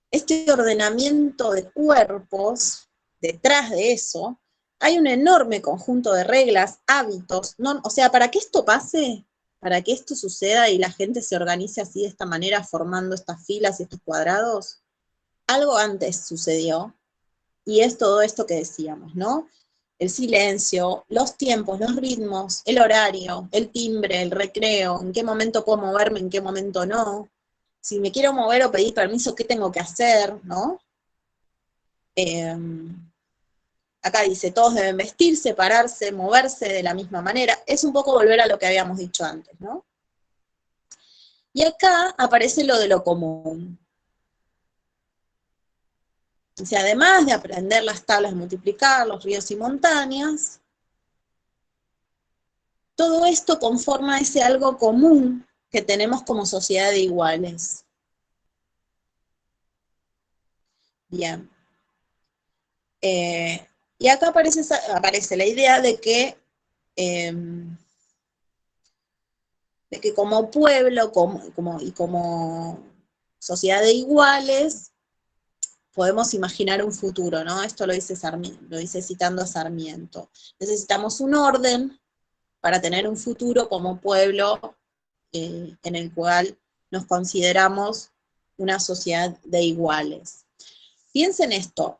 este ordenamiento de cuerpos, detrás de eso, hay un enorme conjunto de reglas, hábitos, no, o sea, para que esto pase, para que esto suceda y la gente se organice así de esta manera, formando estas filas y estos cuadrados, algo antes sucedió, y es todo esto que decíamos, ¿no? El silencio, los tiempos, los ritmos, el horario, el timbre, el recreo, en qué momento puedo moverme, en qué momento no, si me quiero mover o pedir permiso, ¿qué tengo que hacer? ¿No? Acá dice, todos deben vestirse, pararse, moverse de la misma manera. Es un poco volver a lo que habíamos dicho antes, ¿no? Y acá aparece lo de lo común. O sea, además de aprender las tablas de multiplicar, los ríos y montañas, todo esto conforma ese algo común que tenemos como sociedad de iguales. Bien. Y acá aparece la idea de que como pueblo y como sociedad de iguales podemos imaginar un futuro, ¿no? Esto lo dice citando a Sarmiento. Necesitamos un orden para tener un futuro como pueblo en el cual nos consideramos una sociedad de iguales. Piensen esto,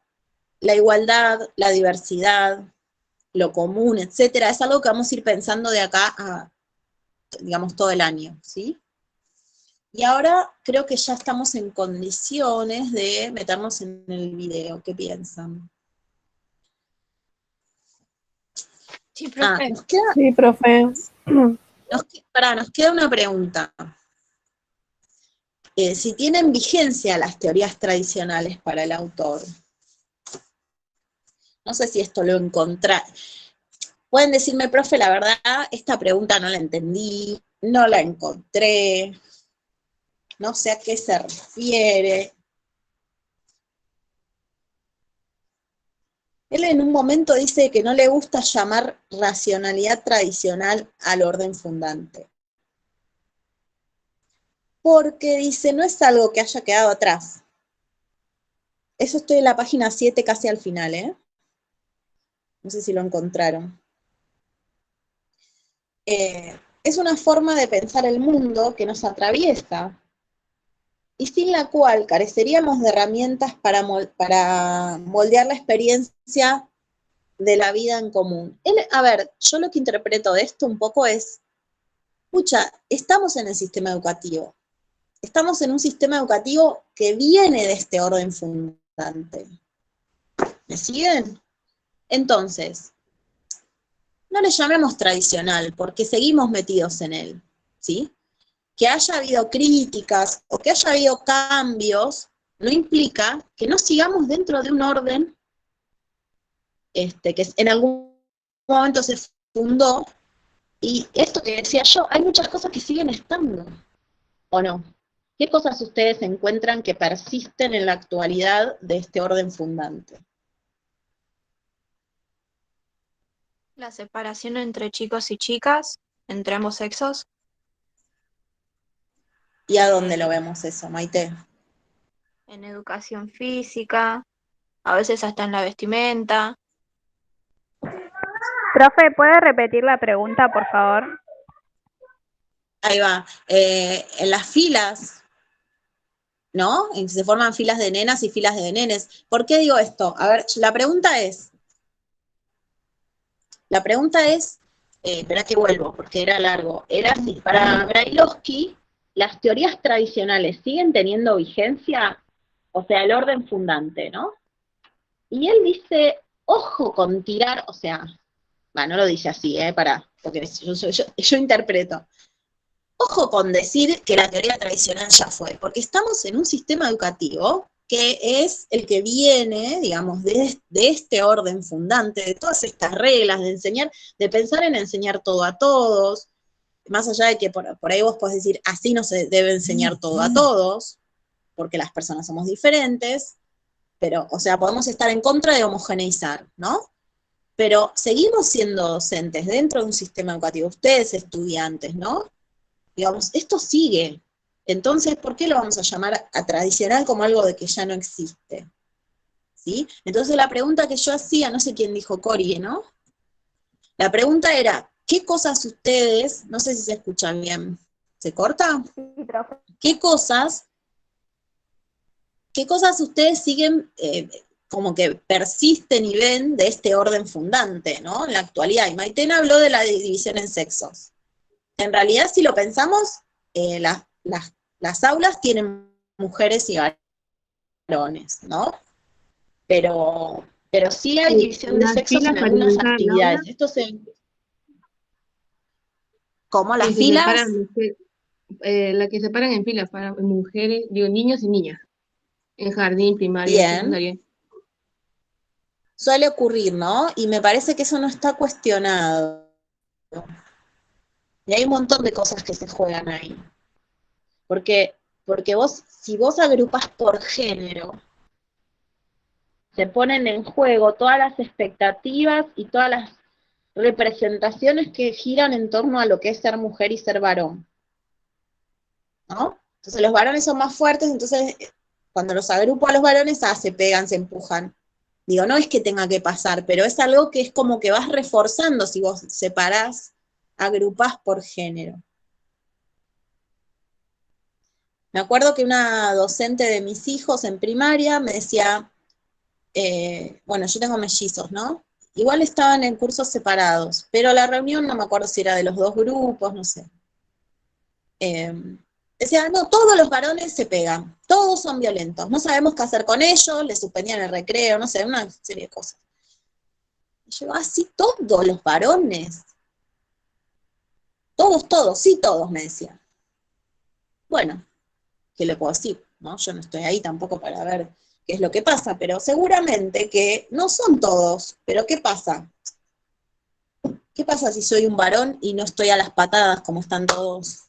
la igualdad, la diversidad, lo común, etcétera, es algo que vamos a ir pensando de acá a, digamos, todo el año, ¿sí? Y ahora creo que ya estamos en condiciones de meternos en el video. ¿Qué piensan? Sí, profe. Sí, profe. Nos queda una pregunta. Si tienen vigencia las teorías tradicionales para el autor. No sé si esto lo encontré. Pueden decirme, profe, la verdad, esta pregunta no la entendí, no la encontré, no sé a qué se refiere. Él en un momento dice que no le gusta llamar racionalidad tradicional al orden fundante. Porque dice, no es algo que haya quedado atrás. Eso estoy en la página 7 casi al final, ¿eh? No sé si lo encontraron. Es una forma de pensar el mundo que nos atraviesa y sin la cual careceríamos de herramientas para moldear la experiencia de la vida en común. A ver, yo lo que interpreto de esto un poco es, escucha, estamos en el sistema educativo, estamos en un sistema educativo que viene de este orden fundante. ¿Me siguen? Entonces, no le llamemos tradicional, porque seguimos metidos en él, ¿sí? Que haya habido críticas o que haya habido cambios, no implica que no sigamos dentro de un orden que en algún momento se fundó, y esto que decía yo, hay muchas cosas que siguen estando, ¿o no? ¿Qué cosas ustedes encuentran que persisten en la actualidad de este orden fundante? La separación entre chicos y chicas, entre ambos sexos. ¿Y a dónde lo vemos eso, Maite? en educación física, a veces hasta en la vestimenta. Profe, ¿puede repetir la pregunta, por favor? Ahí va. En las filas, ¿no? En que se forman filas de nenas y filas de nenes. ¿Por qué digo esto? A ver, la pregunta es, espera que vuelvo, porque era largo. Era así, para Brailovsky, ¿las teorías tradicionales siguen teniendo vigencia? O sea, el orden fundante, ¿no? Y él dice, ojo con tirar, o sea, no lo dice así, porque yo interpreto. Ojo con decir que la teoría tradicional ya fue, porque estamos en un sistema educativo que es el que viene, digamos, de este orden fundante, de todas estas reglas, de enseñar, de pensar en enseñar todo a todos, más allá de que por ahí vos podés decir, así no se debe enseñar todo a todos, porque las personas somos diferentes, pero, o sea, podemos estar en contra de homogeneizar, ¿no? Pero seguimos siendo docentes dentro de un sistema educativo, ustedes estudiantes, ¿no? Digamos, esto sigue. Entonces, ¿por qué lo vamos a llamar a tradicional como algo de que ya no existe? ¿Sí? Entonces la pregunta que yo hacía, no sé quién dijo Cori, ¿no? La pregunta era, ¿qué cosas ustedes, no sé si se escuchan bien, ¿se corta? Sí, profe. ¿Qué cosas ustedes siguen como que persisten y ven de este orden fundante, ¿no? En la actualidad. Y Maitena habló de la división en sexos. En realidad, si lo pensamos, las aulas tienen mujeres y varones, ¿no? Pero sí hay división de Las sexos filas en para algunas ingresar al aula, actividades. Como que las se filas, separan, la que separan en filas para mujeres, digo, niños y niñas, en jardín, primaria, bien, secundaria. suele ocurrir, ¿no? Y me parece que eso no está cuestionado. Y hay un montón de cosas que se juegan ahí. Porque si vos agrupas por género, se ponen en juego todas las expectativas y todas las representaciones que giran en torno a lo que es ser mujer y ser varón, ¿no? Entonces los varones son más fuertes, entonces cuando los agrupo a los varones, se pegan, se empujan. Digo, no es que tenga que pasar, pero es algo que es como que vas reforzando si vos separás, agrupás por género. Me acuerdo que una docente de mis hijos en primaria me decía, bueno, yo tengo mellizos, ¿no? Igual estaban en cursos separados, pero la reunión no me acuerdo si era de los dos grupos, no sé. Decía, no, todos los varones se pegan, todos son violentos, no sabemos qué hacer con ellos, les suspendían el recreo, no sé, una serie de cosas. Y yo, sí, todos los varones. Todos, sí, todos, me decían. Bueno, ¿qué le puedo decir? ¿No? Yo no estoy ahí tampoco para ver qué es lo que pasa, pero seguramente que no son todos, pero ¿qué pasa? ¿Qué pasa si soy un varón y no estoy a las patadas como están todos?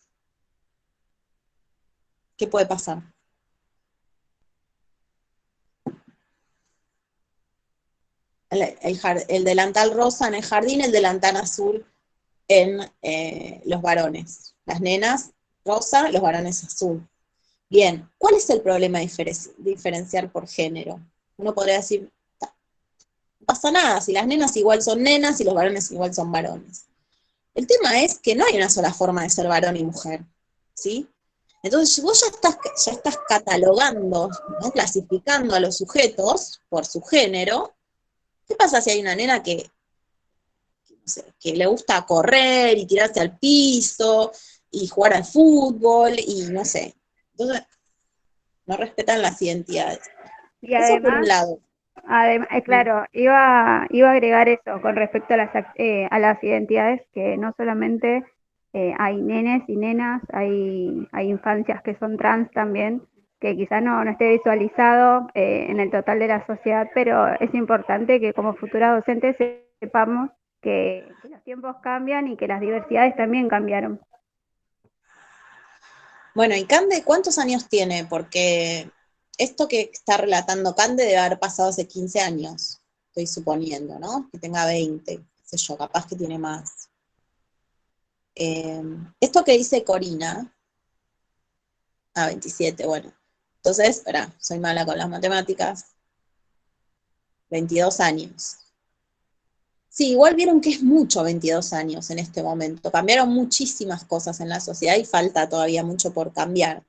¿Qué puede pasar? El delantal rosa en el jardín, el delantal azul en los varones. Las nenas rosa, los varones azul. Bien, ¿cuál es el problema diferenciar por género? Uno podría decir, no pasa nada, si las nenas igual son nenas y los varones igual son varones. El tema es que no hay una sola forma de ser varón y mujer, ¿sí? Entonces vos ya estás catalogando, ¿no? Clasificando a los sujetos por su género. ¿Qué pasa si hay una nena no sé, que le gusta correr y tirarse al piso y jugar al fútbol y no sé? Entonces, no respetan las identidades. Y Eso por un además, lado. claro, iba a agregar eso con respecto a las identidades, que no solamente hay nenes y nenas, hay infancias que son trans también, que quizá no esté visualizado en el total de la sociedad, pero es importante que como futuras docentes sepamos que los tiempos cambian y que las diversidades también cambiaron. Bueno, y Cande, ¿cuántos años tiene? Porque esto que está relatando Cande debe haber pasado hace 15 años, estoy suponiendo, ¿no? Que tenga 20, qué sé yo, capaz que tiene más. Esto que dice Corina, 27, bueno, Entonces, espera, soy mala con las matemáticas. 22 años. Sí, igual vieron que es mucho 22 años en este momento. Cambiaron muchísimas cosas en la sociedad y falta todavía mucho por cambiar.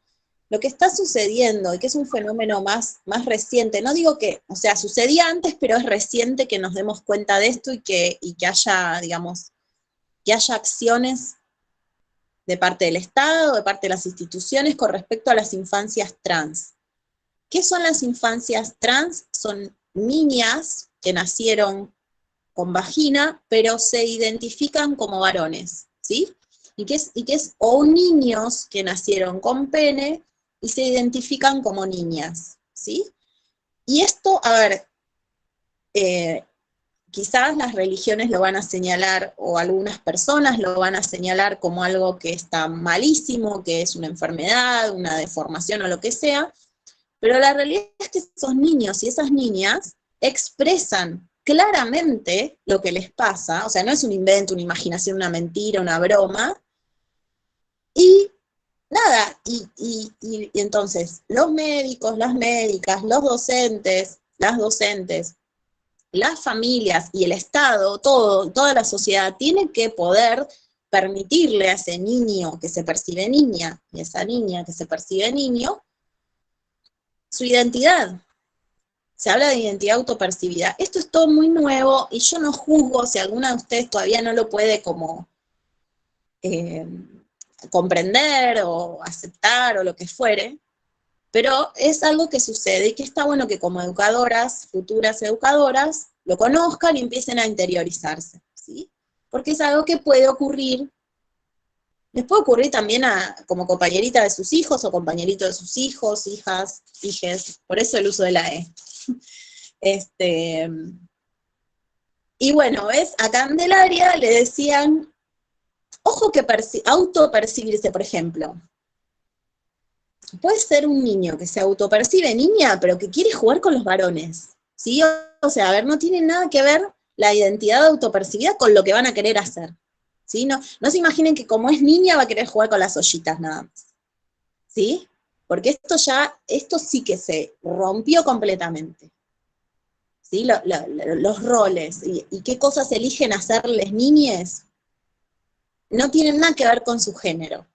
Lo que está sucediendo, y que es un fenómeno más reciente, no digo que, o sea, sucedía antes, pero es reciente que nos demos cuenta de esto y que haya, digamos, que haya acciones de parte del Estado, de parte de las instituciones con respecto a las infancias trans. ¿Qué son las infancias trans? Son niñas que nacieron con vagina, pero se identifican como varones, ¿sí? Y que es o niños que nacieron con pene y se identifican como niñas, ¿sí? Y esto, a ver, quizás las religiones lo van a señalar, o algunas personas lo van a señalar como algo que está malísimo, que es una enfermedad, una deformación o lo que sea, pero la realidad es que esos niños y esas niñas expresan claramente lo que les pasa, o sea, no es un invento, una imaginación, una mentira, una broma, y nada, y entonces los médicos, las médicas, los docentes, las docentes, las familias y el Estado, toda la sociedad tiene que poder permitirle a ese niño que se percibe niña y a esa niña que se percibe niño su identidad. Se habla de identidad autopercibida. Esto es todo muy nuevo y yo no juzgo si alguna de ustedes todavía no lo puede como comprender o aceptar o lo que fuere, pero es algo que sucede y que está bueno que como educadoras, futuras educadoras, lo conozcan y empiecen a interiorizarse, ¿sí? Porque es algo que puede ocurrir, les puede ocurrir también como compañerita de sus hijos o compañerito de sus hijos, hijas, hijes, por eso el uso de la E. Y bueno, ¿ves? A Candelaria le decían, ojo que autopercibirse, por ejemplo. Puede ser un niño que se autopercibe niña, pero que quiere jugar con los varones, ¿sí? O sea, a ver, no tiene nada que ver la identidad autopercibida con lo que van a querer hacer, ¿sí? No se imaginen que como es niña va a querer jugar con las ollitas nada más, ¿sí? Porque esto sí que se rompió completamente, ¿sí? Los roles y qué cosas eligen hacerles niñes no tienen nada que ver con su género.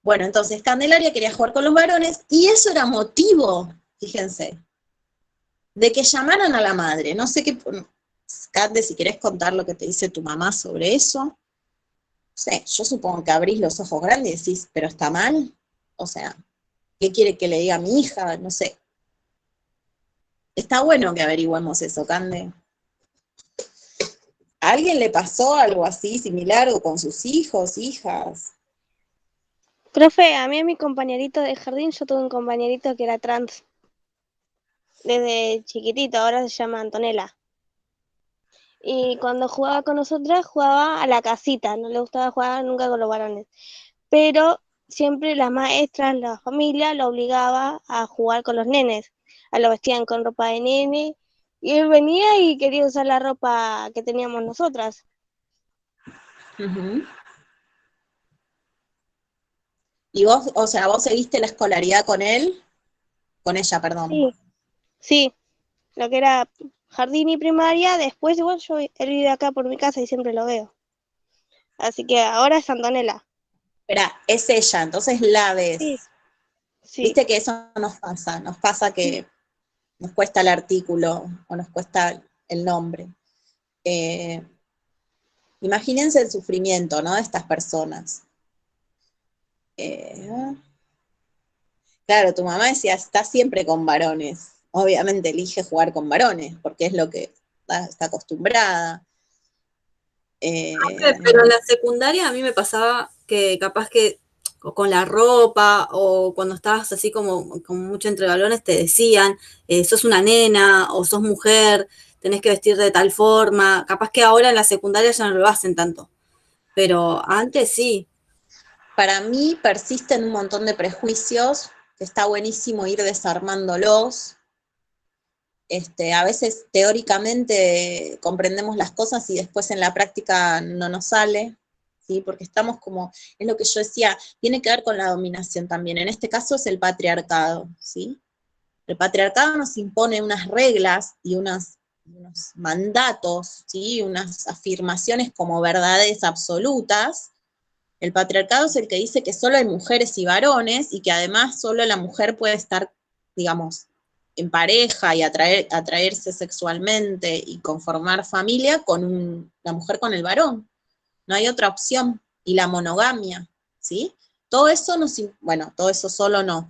Bueno, entonces Candelaria quería jugar con los varones y eso era motivo, fíjense, de que llamaran a la madre. No sé qué, Cande, si querés contar lo que te dice tu mamá sobre eso. No sé, yo supongo que abrís los ojos grandes y decís, pero está mal. O sea, ¿qué quiere que le diga a mi hija? No sé. Está bueno que averigüemos eso, Cande. ¿A alguien le pasó algo así similar o con sus hijos, hijas? Profe, a mí mi compañerito de jardín, yo tuve un compañerito que era trans desde chiquitito, ahora se llama Antonella. Y cuando jugaba con nosotras, jugaba a la casita, no le gustaba jugar nunca con los varones. Pero siempre las maestras, la familia, lo obligaba a jugar con los nenes. A lo vestían con ropa de nene. Y él venía y quería usar la ropa que teníamos nosotras. Uh-huh. ¿Y vos, o sea, vos seguiste la escolaridad con él? Con ella, perdón. Sí, sí, lo que era jardín y primaria. Después igual él vive acá por mi casa y siempre lo veo. Así que ahora es Antonella. Espera, es ella, entonces la Sí, ves. sí. Viste que eso nos pasa que nos cuesta el artículo o nos cuesta el nombre. Imagínense el sufrimiento, ¿no? De estas personas. Claro, tu mamá decía, está siempre con varones. Obviamente elige jugar con varones, porque es lo que está acostumbrada. Pero en la secundaria a mí me pasaba que capaz que con la ropa o cuando estabas así como mucho entre balones te decían, sos una nena o sos mujer, tenés que vestir de tal forma. Capaz que ahora en la secundaria ya no lo hacen tanto, pero antes sí. Para mí persisten un montón de prejuicios, que está buenísimo ir desarmándolos. A veces teóricamente comprendemos las cosas y después en la práctica no nos sale, ¿sí? Porque estamos como, es lo que yo decía, tiene que ver con la dominación también. En este caso es el patriarcado, ¿sí? El patriarcado nos impone unas reglas y unos mandatos, ¿sí? Unas afirmaciones como verdades absolutas. El patriarcado es el que dice que solo hay mujeres y varones, y que además solo la mujer puede estar, digamos, en pareja y atraerse sexualmente y conformar familia con la mujer con el varón. No hay otra opción. Y la monogamia, ¿sí? Todo eso bueno, todo eso solo no.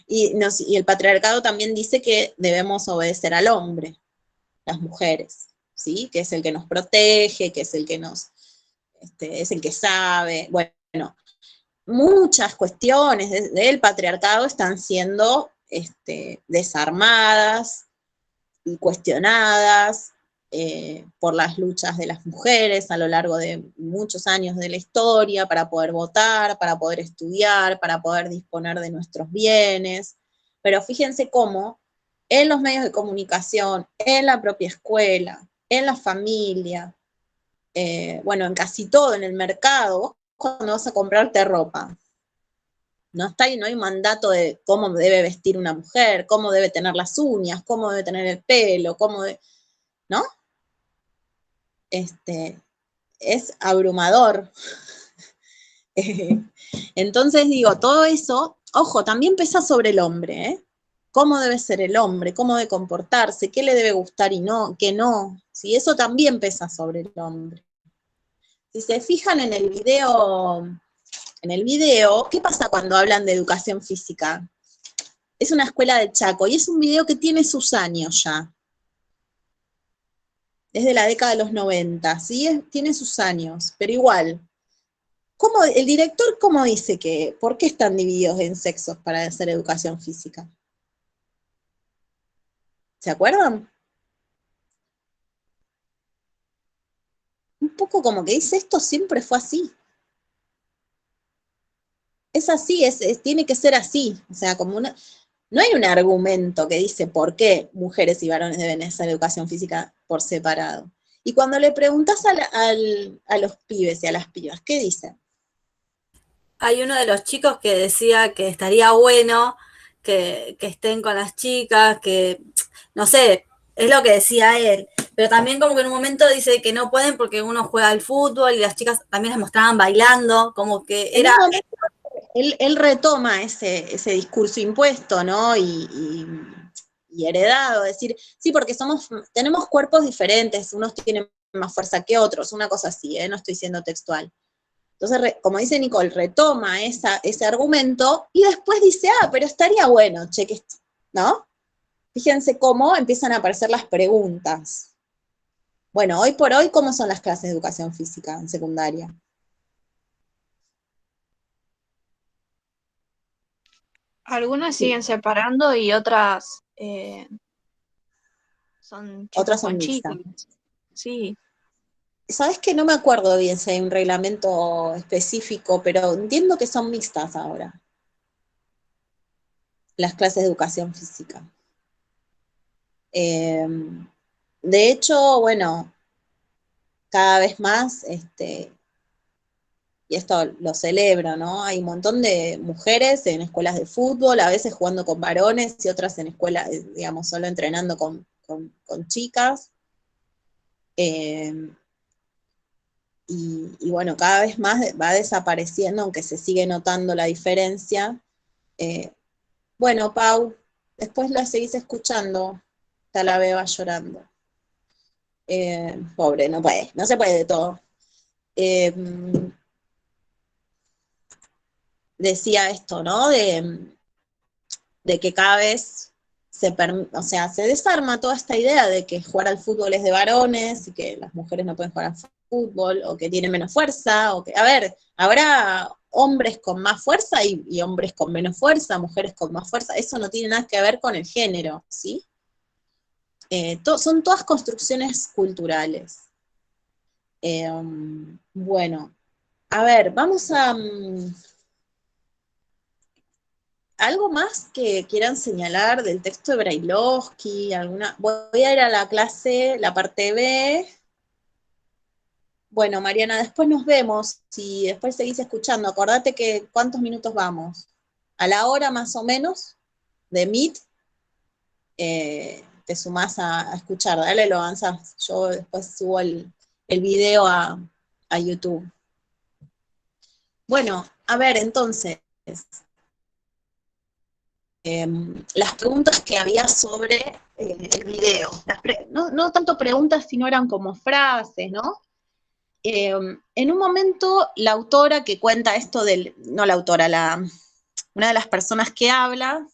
Y el patriarcado también dice que debemos obedecer al hombre, las mujeres, ¿sí? Que es el que nos protege, que es el que es el que sabe. Bueno, muchas cuestiones del patriarcado están siendo desarmadas y cuestionadas por las luchas de las mujeres a lo largo de muchos años de la historia, para poder votar, para poder estudiar, para poder disponer de nuestros bienes. Pero fíjense cómo en los medios de comunicación, en la propia escuela, en la familia, bueno, en casi todo, en el mercado, cuando vas a comprarte ropa, no hay mandato de cómo debe vestir una mujer, cómo debe tener las uñas, cómo debe tener el pelo, ¿no? Es abrumador. Entonces digo, todo eso, ojo, también pesa sobre el hombre, ¿eh? Cómo debe ser el hombre, cómo debe comportarse, qué le debe gustar y no, qué no. ¿Sí? Eso también pesa sobre el hombre. Si se fijan en el video, ¿qué pasa cuando hablan de educación física? Es una escuela del Chaco, y es un video que tiene sus años ya. Es de la década de los 90, ¿sí? Tiene sus años, pero igual. El director cómo dice por qué están divididos en sexos para hacer educación física? ¿Se acuerdan? Un poco como que dice, esto siempre fue así. Es así, tiene que ser así. O sea, no hay un argumento que dice por qué mujeres y varones deben hacer educación física por separado. Y cuando le preguntas a los pibes y a las pibas, ¿qué dicen? Hay uno de los chicos que decía que estaría bueno que estén con las chicas, que, no sé, es lo que decía él, pero también como que en un momento dice que no pueden porque uno juega al fútbol y las chicas también las mostraban bailando, como que era... Él retoma ese discurso impuesto, ¿no? Y heredado, es decir, sí, porque tenemos cuerpos diferentes, unos tienen más fuerza que otros, una cosa así, no estoy siendo textual. Entonces, como dice Nicole, retoma ese argumento y después dice, pero estaría bueno, cheque, ¿no? Fíjense cómo empiezan a aparecer las preguntas. Bueno, hoy por hoy, ¿cómo son las clases de educación física en secundaria? Algunas siguen separando y otras son chicos Otras son con mixtas. chicos. Sí. Sabes que no me acuerdo bien si hay un reglamento específico, pero entiendo que son mixtas ahora, las clases de educación física. De hecho, bueno, cada vez más, y esto lo celebro, ¿no? Hay un montón de mujeres en escuelas de fútbol, a veces jugando con varones y otras en escuelas, digamos, solo entrenando con chicas. Y bueno, cada vez más va desapareciendo, aunque se sigue notando la diferencia. Bueno, Pau, después la seguís escuchando, ya la veo llorando. Pobre, no se puede de todo. Decía esto, ¿no? De que cada vez se desarma toda esta idea de que jugar al fútbol es de varones y que las mujeres no pueden jugar al fútbol, o que tienen menos fuerza, o que, a ver, habrá hombres con más fuerza y hombres con menos fuerza, mujeres con más fuerza, eso no tiene nada que ver con el género, ¿sí? Son todas construcciones culturales. Bueno, a ver, vamos a... ¿Algo más que quieran señalar del texto de Brailovsky? Voy a ir a la clase, la parte B. Bueno, Mariana, después nos vemos, si después seguís escuchando, acordate que ¿cuántos minutos vamos? A la hora más o menos de Meet, te sumás a escuchar, dale, lo avanzás. Yo después subo el video a YouTube. Bueno, a ver, entonces, las preguntas que había sobre el video. No tanto preguntas, sino eran como frases, ¿no? En un momento, la autora que cuenta esto no la autora, una de las personas que habla,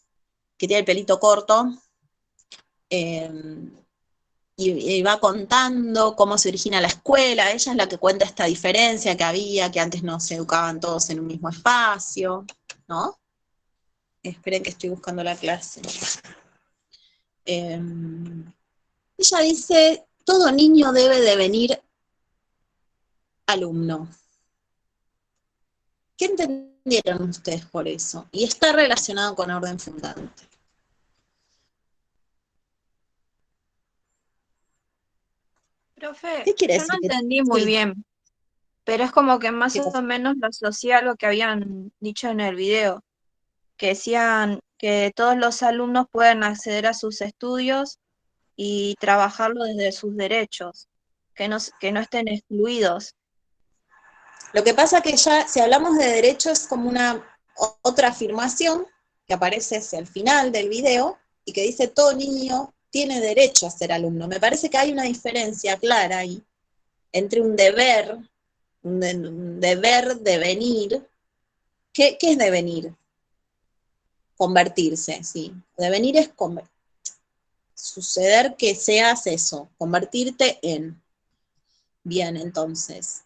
que tiene el pelito corto, y va contando cómo se origina la escuela. Ella es la que cuenta esta diferencia que había, que antes no se educaban todos en un mismo espacio, ¿no? Esperen que estoy buscando la clase. Ella dice, todo niño debe devenir alumno. ¿Qué entendieron ustedes por eso? Y está relacionado con orden fundante. Profe, ¿Qué quiere yo no decir? entendí muy Sí, bien, pero es como que más ¿qué o cosa? menos lo asocié a lo que habían dicho en el video, que decían que todos los alumnos pueden acceder a sus estudios y trabajarlo desde sus derechos, que no estén excluidos. Lo que pasa que ya, si hablamos de derecho, es como otra afirmación que aparece hacia el final del video y que dice todo niño tiene derecho a ser alumno. Me parece que hay una diferencia clara ahí entre un deber, un deber devenir. ¿Qué es devenir? Convertirse, sí. Devenir es suceder que seas eso, convertirte en. Bien, entonces.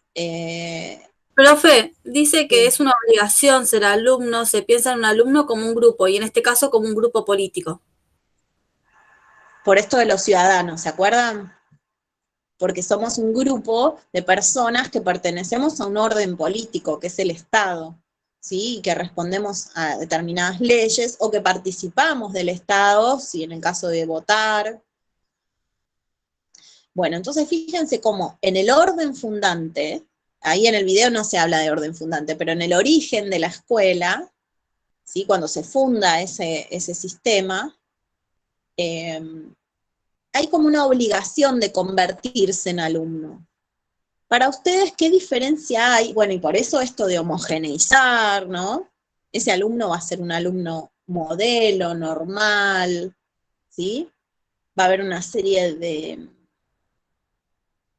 Profe, dice que Sí. es una obligación ser alumno, se piensa en un alumno como un grupo, y en este caso como un grupo político. Por esto de los ciudadanos, ¿se acuerdan? Porque somos un grupo de personas que pertenecemos a un orden político, que es el Estado, ¿sí? Y que respondemos a determinadas leyes o que participamos del Estado, si en el caso de votar. Bueno, entonces fíjense cómo en el orden fundante, ahí en el video no se habla de orden fundante, pero en el origen de la escuela, ¿sí? Cuando se funda ese sistema, hay como una obligación de convertirse en alumno. Para ustedes, ¿qué diferencia hay? Bueno, y por eso esto de homogeneizar, ¿no? Ese alumno va a ser un alumno modelo, normal, ¿sí? Va a haber una serie de...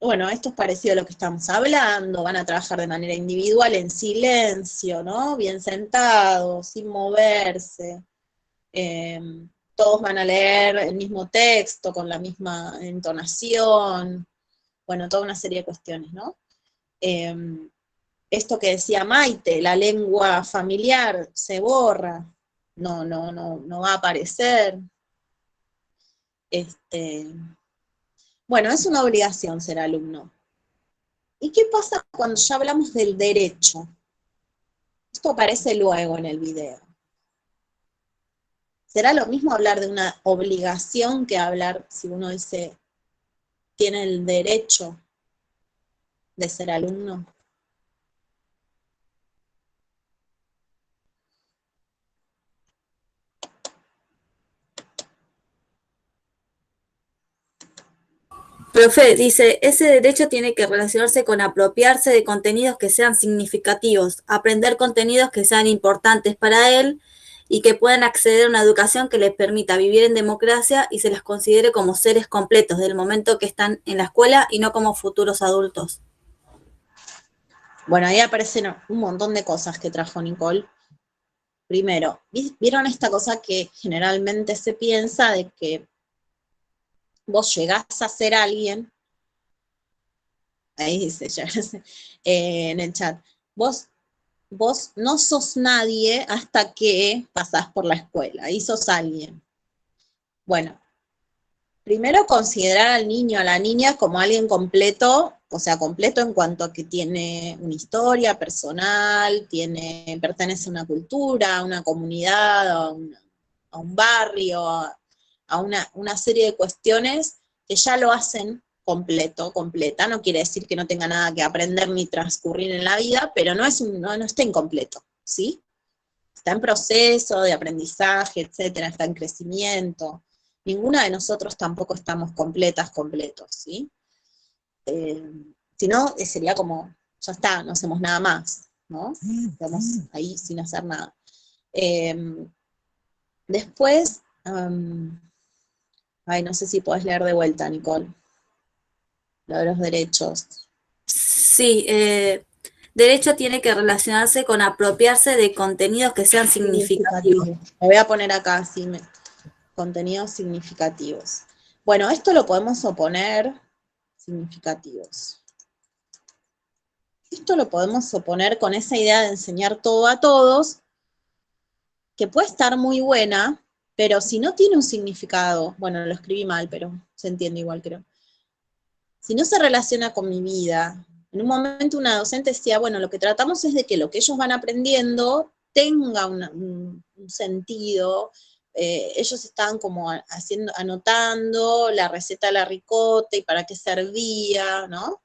Bueno, esto es parecido a lo que estamos hablando, van a trabajar de manera individual, en silencio, ¿no? Bien sentados, sin moverse. Todos van a leer el mismo texto, con la misma entonación. Bueno, toda una serie de cuestiones, ¿no? Esto que decía Maite, la lengua familiar se borra, no va a aparecer. Bueno, es una obligación ser alumno. ¿Y qué pasa cuando ya hablamos del derecho? Esto aparece luego en el video. ¿Será lo mismo hablar de una obligación que hablar si uno dice tiene el derecho de ser alumno? Profe, dice, ese derecho tiene que relacionarse con apropiarse de contenidos que sean significativos, aprender contenidos que sean importantes para él y que puedan acceder a una educación que les permita vivir en democracia y se las considere como seres completos del momento que están en la escuela y no como futuros adultos. Bueno, ahí aparecen un montón de cosas que trajo Nicole. Primero, ¿vieron esta cosa que generalmente se piensa de que vos llegás a ser alguien? Ahí dice ya, en el chat, vos no sos nadie hasta que pasás por la escuela, ahí sos alguien. Bueno, primero considerar al niño, a la niña como alguien completo, o sea, completo en cuanto a que tiene una historia personal, pertenece a una cultura, a una comunidad, a un barrio, a una serie de cuestiones que ya lo hacen completo, completa, no quiere decir que no tenga nada que aprender ni transcurrir en la vida, pero no está incompleto, ¿sí? Está en proceso de aprendizaje, etcétera, está en crecimiento. Ninguna de nosotros tampoco estamos completas, completos, ¿sí? Si no, sería como, ya está, no hacemos nada más, ¿no? Estamos ahí sin hacer nada. Después, no sé si podés leer de vuelta, Nicole, lo de los derechos. Sí, derecho tiene que relacionarse con apropiarse de contenidos que sean significativos. Me voy a poner acá, sí, contenidos significativos. Bueno, esto lo podemos oponer, significativos. Esto lo podemos oponer con esa idea de enseñar todo a todos, que puede estar muy buena, pero si no tiene un significado, bueno, lo escribí mal, pero se entiende igual, creo. Si no se relaciona con mi vida, en un momento una docente decía, bueno, lo que tratamos es de que lo que ellos van aprendiendo tenga un sentido. Ellos estaban como anotando la receta de la ricota y para qué servía, ¿no?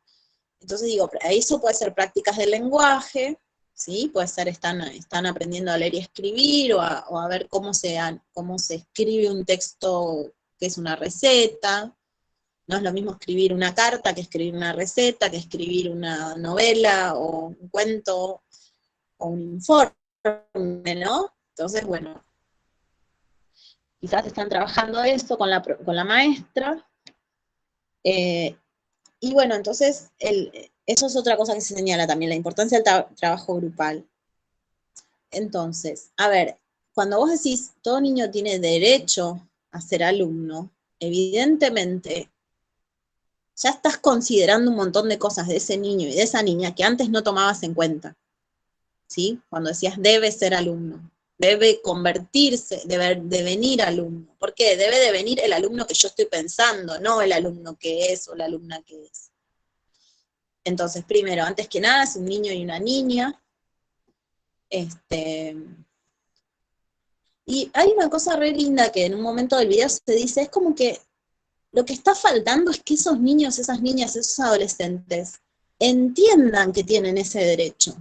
Entonces digo, eso puede ser prácticas del lenguaje, ¿sí? Puede ser, están aprendiendo a leer y escribir, o a ver cómo se escribe un texto que es una receta. No es lo mismo escribir una carta que escribir una receta, que escribir una novela, o un cuento, o un informe, ¿no? Entonces, bueno, quizás están trabajando eso con la maestra, y bueno, entonces, eso es otra cosa que se señala también, la importancia del trabajo grupal. Entonces, a ver, cuando vos decís, todo niño tiene derecho a ser alumno, evidentemente, ya estás considerando un montón de cosas de ese niño y de esa niña que antes no tomabas en cuenta, ¿sí? Cuando decías, debe ser alumno, debe convertirse, debe devenir alumno. ¿Por qué? Debe devenir el alumno que yo estoy pensando, no el alumno que es o la alumna que es. Entonces, primero, antes que nada, es un niño y una niña. Y hay una cosa re linda que en un momento del video se dice, es como que lo que está faltando es que esos niños, esas niñas, esos adolescentes entiendan que tienen ese derecho.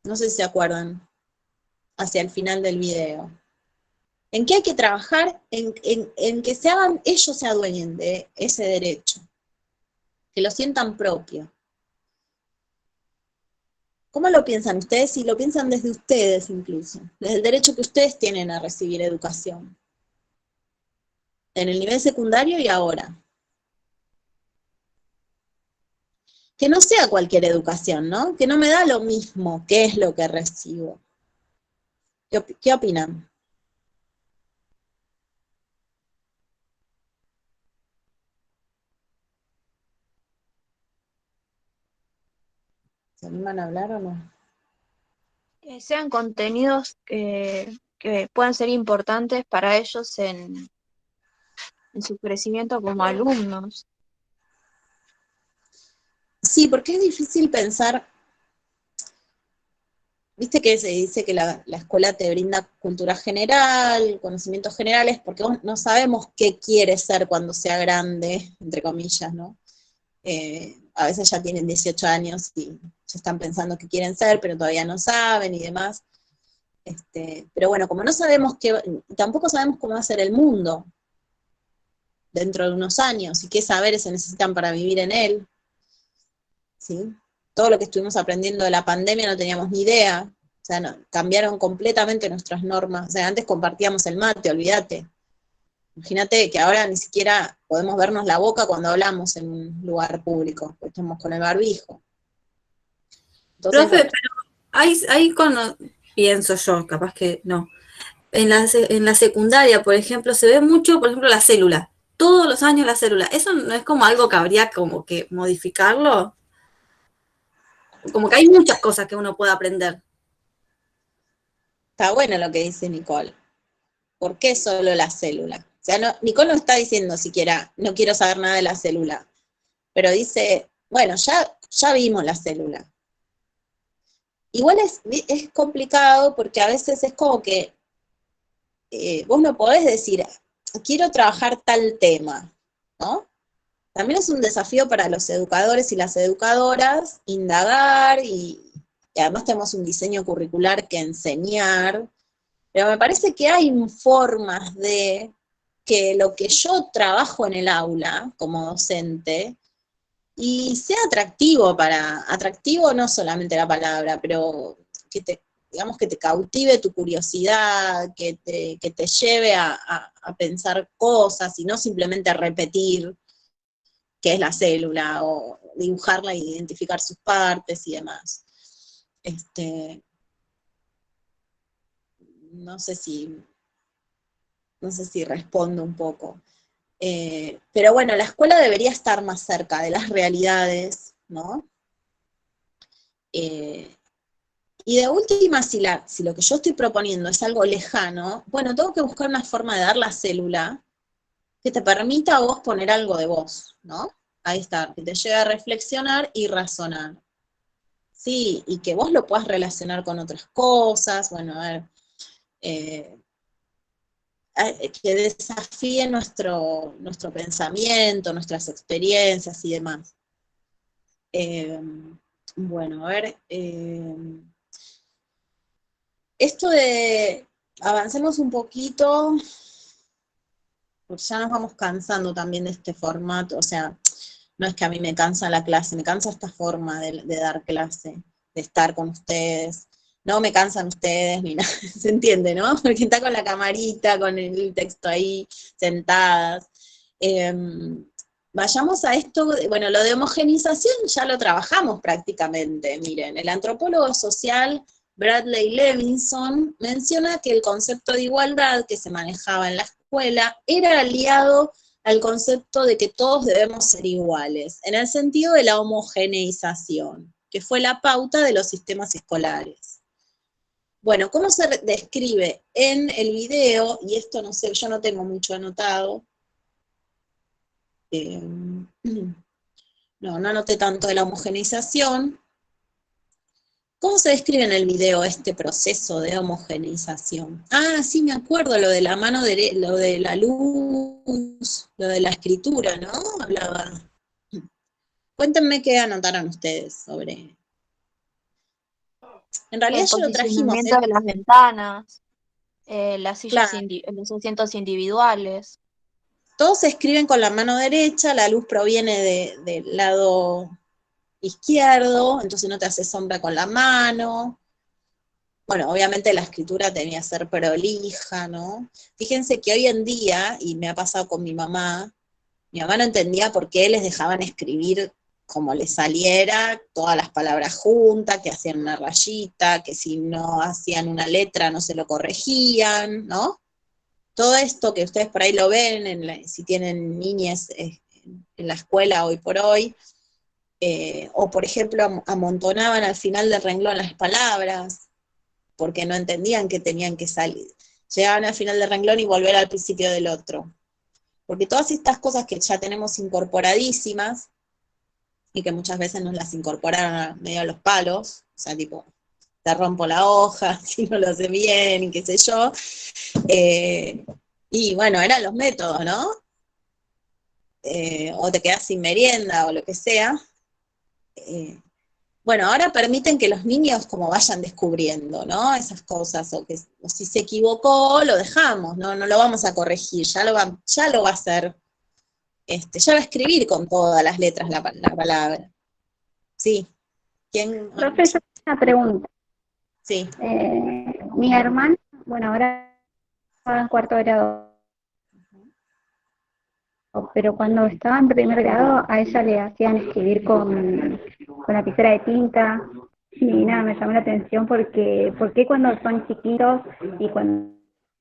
No sé si se acuerdan, hacia el final del video. ¿En qué hay que trabajar? En que ellos se adueñen de ese derecho, que lo sientan propio. ¿Cómo lo piensan ustedes? Si lo piensan desde ustedes incluso, desde el derecho que ustedes tienen a recibir educación. En el nivel secundario y ahora. Que no sea cualquier educación, ¿no? Que no me da lo mismo qué es lo que recibo. ¿Qué opinan? ¿Se animan a hablar o no? Que sean contenidos que puedan ser importantes para ellos en su crecimiento como alumnos. Sí, porque es difícil pensar, viste que se dice que la escuela te brinda cultura general, conocimientos generales, porque vos no sabemos qué quiere ser cuando sea grande, entre comillas, ¿no? A veces ya tienen 18 años y ya están pensando qué quieren ser, pero todavía no saben y demás. Pero bueno, como no sabemos tampoco sabemos cómo va a ser el mundo dentro de unos años y qué saberes se necesitan para vivir en él, ¿sí? Todo lo que estuvimos aprendiendo de la pandemia no teníamos ni idea, o sea, cambiaron completamente nuestras normas, o sea, antes compartíamos el mate, olvídate. Imagínate que ahora ni siquiera podemos vernos la boca cuando hablamos en un lugar público, porque estamos con el barbijo. Entonces, Profe, bueno, pero ahí cuando pienso yo, capaz que no. En la secundaria, por ejemplo, se ve mucho, por ejemplo, la célula. Todos los años la célula. ¿Eso no es como algo que habría como que modificarlo? Como que hay muchas cosas que uno puede aprender. está bueno lo que dice Nicole. ¿Por qué solo la célula? O sea, Nicole no está diciendo siquiera, no quiero saber nada de la célula, pero dice, bueno, ya vimos la célula. Igual es complicado porque a veces es como que vos no podés decir, quiero trabajar tal tema, ¿no? también es un desafío para los educadores y las educadoras indagar y además tenemos un diseño curricular que enseñar, pero me parece que hay formas de que lo que yo trabajo en el aula como docente y sea atractivo no solamente la palabra, pero digamos que te cautive tu curiosidad, que te lleve a pensar cosas y no simplemente a repetir qué es la célula, o dibujarla e identificar sus partes y demás. No sé si respondo un poco. Pero bueno, la escuela debería estar más cerca de las realidades, ¿no? Y de última, si lo que yo estoy proponiendo es algo lejano, bueno, tengo que buscar una forma de dar la célula que te permita a vos poner algo de vos, ¿no? Ahí está, que te lleve a reflexionar y razonar. Sí, y que vos lo puedas relacionar con otras cosas, bueno, a ver, que desafíe nuestro pensamiento, nuestras experiencias y demás. Bueno, a ver, esto de, avancemos un poquito, porque ya nos vamos cansando también de este formato, o sea, no es que a mí me cansa la clase, me cansa esta forma de dar clase, de estar con ustedes. No me cansan ustedes ni nada, se entiende, ¿no? Porque está con la camarita, con el texto ahí, sentadas. Vayamos a esto, bueno, lo de homogenización ya lo trabajamos prácticamente, miren, el antropólogo social Bradley Levinson menciona que el concepto de igualdad que se manejaba en la escuela era aliado al concepto de que todos debemos ser iguales, en el sentido de la homogeneización, que fue la pauta de los sistemas escolares. Bueno, ¿cómo se describe en el video? Y esto no sé, yo no tengo mucho anotado. No anoté tanto de la homogeneización. ¿Cómo se describe en el video este proceso de homogeneización? Ah, sí, me acuerdo, lo de la mano derecha, lo de la luz, lo de la escritura, ¿no? Hablaba. Cuéntenme qué anotaron ustedes sobre. En realidad El ya lo trajimos, posicionamiento de las ventanas, las sillas, claro. los asientos individuales. Todos se escriben con la mano derecha, la luz proviene del lado izquierdo, entonces no te hace sombra con la mano. Bueno, obviamente la escritura tenía que ser prolija, ¿no? Fíjense que hoy en día, y me ha pasado con mi mamá no entendía por qué les dejaban escribir como les saliera, todas las palabras juntas, que hacían una rayita, que si no hacían una letra no se lo corregían, ¿no? Todo esto que ustedes por ahí lo ven, si tienen niñas en la escuela hoy por hoy, o por ejemplo amontonaban al final del renglón las palabras, porque no entendían que tenían que salir. Llegaban al final del renglón y volver al principio del otro. Porque todas estas cosas que ya tenemos incorporadísimas, y que muchas veces nos las incorporaron a medio a los palos, o sea, tipo, te rompo la hoja, si no lo hace bien, y qué sé yo, y bueno, eran los métodos, ¿no? O te quedás sin merienda, o lo que sea. Bueno, ahora permiten que los niños como vayan descubriendo, ¿no? Esas cosas, o si se equivocó, lo dejamos, no lo vamos a corregir, ya lo va a hacer, ya va a escribir con todas las letras la palabra. Sí. ¿Quién? Profe, yo tengo una pregunta. Sí. Mi hermana, bueno, ahora va en cuarto grado, pero cuando estaba en primer grado a ella le hacían escribir con lapicera de tinta y nada, me llamó la atención porque cuando son chiquitos y cuando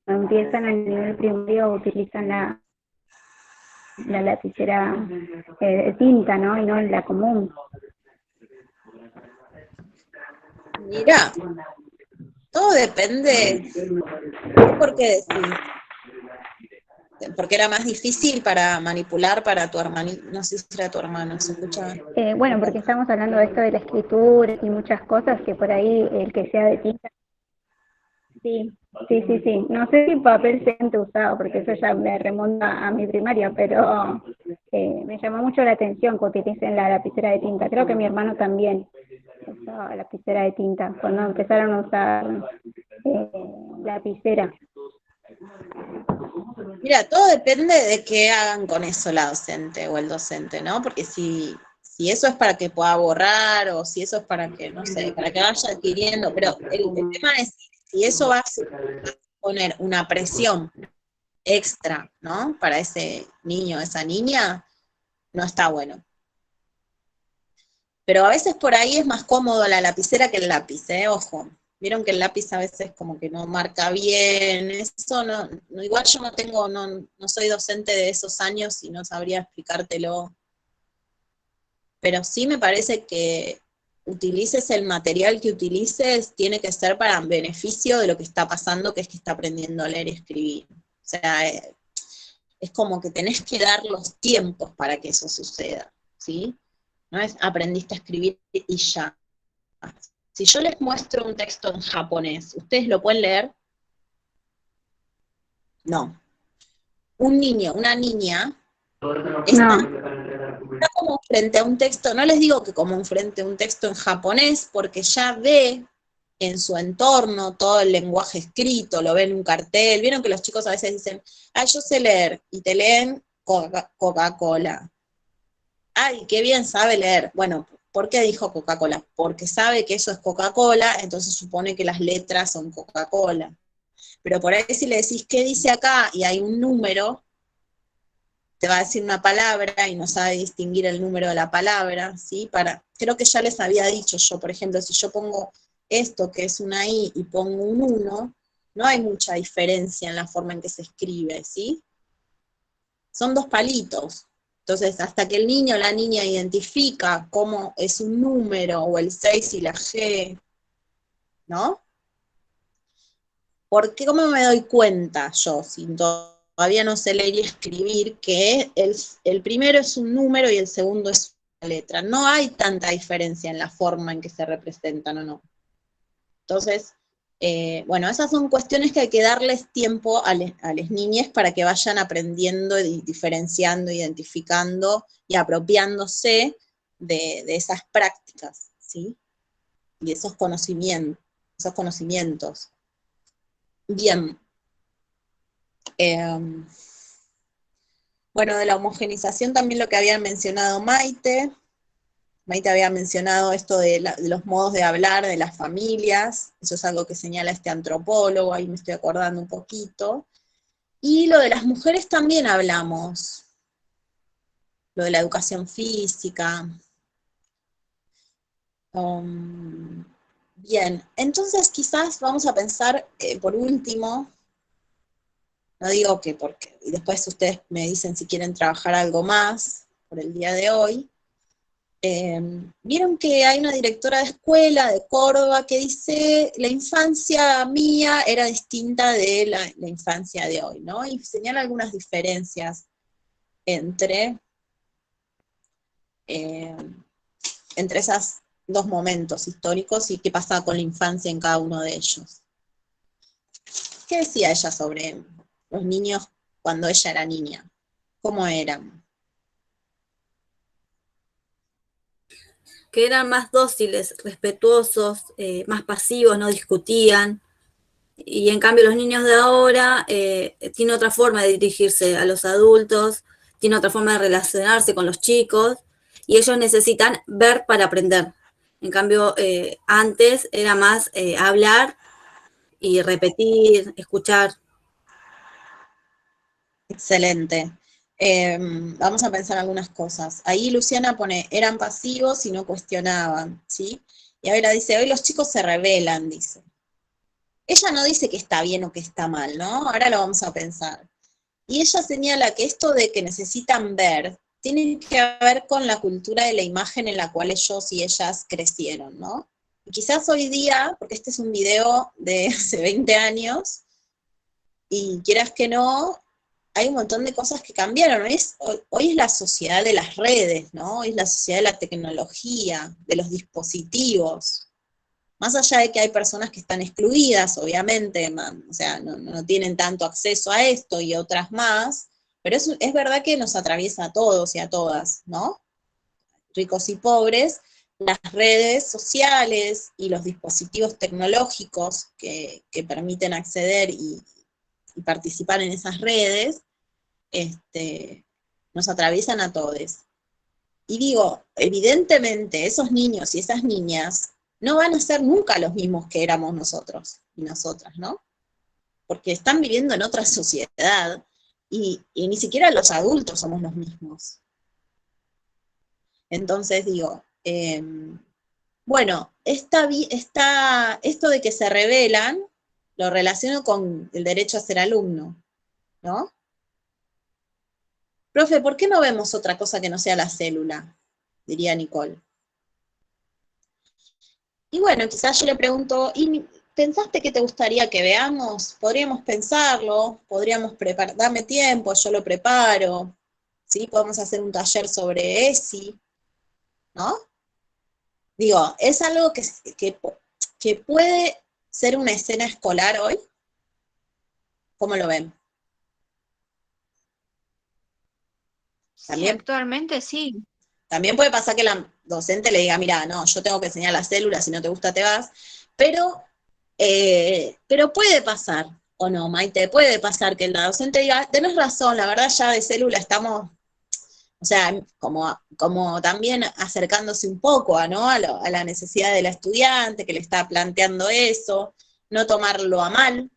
empiezan al nivel primario utilizan la lapicera de tinta, ¿no? Y no la común. Mira, todo depende. ¿Por qué decís? Porque era más difícil para manipular para tu hermanito, no sé si era tu hermano, ¿se escucha? Bueno, porque estamos hablando de esto de la escritura y muchas cosas que por ahí el que sea de tinta. Sí, sí. No sé si papel siempre usado, porque eso ya me remonta a mi primaria, pero me llamó mucho la atención que utilicen la lapicera de tinta. Creo que mi hermano también usaba lapicera de tinta cuando empezaron a usar lapicera. Mira, todo depende de qué hagan con eso la docente o el docente, ¿no? Porque si eso es para que pueda borrar o si eso es para que, no sé, para que vaya adquiriendo, pero el tema es si eso va a poner una presión extra, ¿no? Para ese niño o esa niña, no está bueno. Pero a veces por ahí es más cómodo la lapicera que el lápiz, ojo. Vieron que el lápiz a veces como que no marca bien, eso igual yo no soy docente de esos años y no sabría explicártelo. Pero sí me parece que utilices el material que utilices, tiene que ser para beneficio de lo que está pasando, que es que está aprendiendo a leer y escribir. O sea, es como que tenés que dar los tiempos para que eso suceda, ¿sí? No es aprendiste a escribir y ya. Si yo les muestro un texto en japonés, ¿ustedes lo pueden leer? No. Un niño, una niña, está como frente a un texto, no les digo que como frente a un texto en japonés, porque ya ve en su entorno todo el lenguaje escrito, lo ve en un cartel. Vieron que los chicos a veces dicen, yo sé leer, y te leen Coca-Cola. Ay, qué bien sabe leer. Bueno, ¿por qué dijo Coca-Cola? Porque sabe que eso es Coca-Cola, entonces supone que las letras son Coca-Cola. Pero por ahí si le decís, ¿qué dice acá? Y hay un número, te va a decir una palabra y no sabe distinguir el número de la palabra, ¿sí? Creo que ya les había dicho yo, por ejemplo, si yo pongo esto que es una I y pongo un 1, no hay mucha diferencia en la forma en que se escribe, ¿sí? Son dos palitos. Entonces, hasta que el niño o la niña identifica cómo es un número, o el 6 y la G, ¿no? Porque ¿cómo me doy cuenta yo, si todavía no sé leer y escribir, que el primero es un número y el segundo es una letra? No hay tanta diferencia en la forma en que se representan o no. Entonces, bueno, esas son cuestiones que hay que darles tiempo a las niñas para que vayan aprendiendo, diferenciando, identificando y apropiándose de esas prácticas, ¿sí? Y esos conocimientos. Bien. Bueno, de la homogenización también lo que había mencionado Maite. Maite había mencionado esto de los modos de hablar de las familias, eso es algo que señala este antropólogo, ahí me estoy acordando un poquito. Y lo de las mujeres también hablamos, lo de la educación física. Bien, entonces quizás vamos a pensar, por último, no digo que porque, y después ustedes me dicen si quieren trabajar algo más por el día de hoy. Vieron que hay una directora de escuela de Córdoba que dice, la infancia mía era distinta de la infancia de hoy, ¿no? Y señala algunas diferencias entre esos dos momentos históricos y qué pasaba con la infancia en cada uno de ellos. ¿Qué decía ella sobre los niños cuando ella era niña? ¿Cómo eran? Que eran más dóciles, respetuosos, más pasivos, no discutían. Y en cambio los niños de ahora tienen otra forma de dirigirse a los adultos, tienen otra forma de relacionarse con los chicos, y ellos necesitan ver para aprender. En cambio, antes era más hablar y repetir, escuchar. Excelente. Vamos a pensar algunas cosas. Ahí Luciana pone, eran pasivos y no cuestionaban, ¿sí? Y ahora dice, hoy los chicos se rebelan, dice. Ella no dice que está bien o que está mal, ¿no? Ahora lo vamos a pensar. Y ella señala que esto de que necesitan ver, tiene que ver con la cultura de la imagen en la cual ellos y ellas crecieron, ¿no? Y quizás hoy día, porque este es un video de hace 20 años, y quieras que no, hay un montón de cosas que cambiaron. Hoy es la sociedad de las redes, ¿no? Hoy es la sociedad de la tecnología, de los dispositivos. Más allá de que hay personas que están excluidas, obviamente, o sea, no tienen tanto acceso a esto y otras más, pero es verdad que nos atraviesa a todos y a todas, ¿no? Ricos y pobres, las redes sociales y los dispositivos tecnológicos que permiten acceder y participar en esas redes, nos atraviesan a todos. Y digo, evidentemente esos niños y esas niñas no van a ser nunca los mismos que éramos nosotros y nosotras, ¿no? Porque están viviendo en otra sociedad y ni siquiera los adultos somos los mismos. Entonces digo, bueno, esto de que se rebelan, lo relaciono con el derecho a ser alumno, ¿no? Profe, ¿por qué no vemos otra cosa que no sea la célula? Diría Nicole. Y bueno, quizás yo le pregunto, ¿y pensaste que te gustaría que veamos? Podríamos pensarlo, podríamos preparar, dame tiempo, yo lo preparo, ¿sí? Podemos hacer un taller sobre ESI, ¿no? Digo, es algo que puede ser una escena escolar hoy. ¿Cómo lo ven? Sí, También, actualmente sí. también puede pasar que la docente le diga, mira, no, yo tengo que enseñar las células, si no te gusta te vas, pero puede pasar, o no, Maite, puede pasar que la docente diga, tenés razón, la verdad ya de célula estamos, o sea, como también acercándose un poco ¿no? a la necesidad de la estudiante que le está planteando eso, no tomarlo a mal,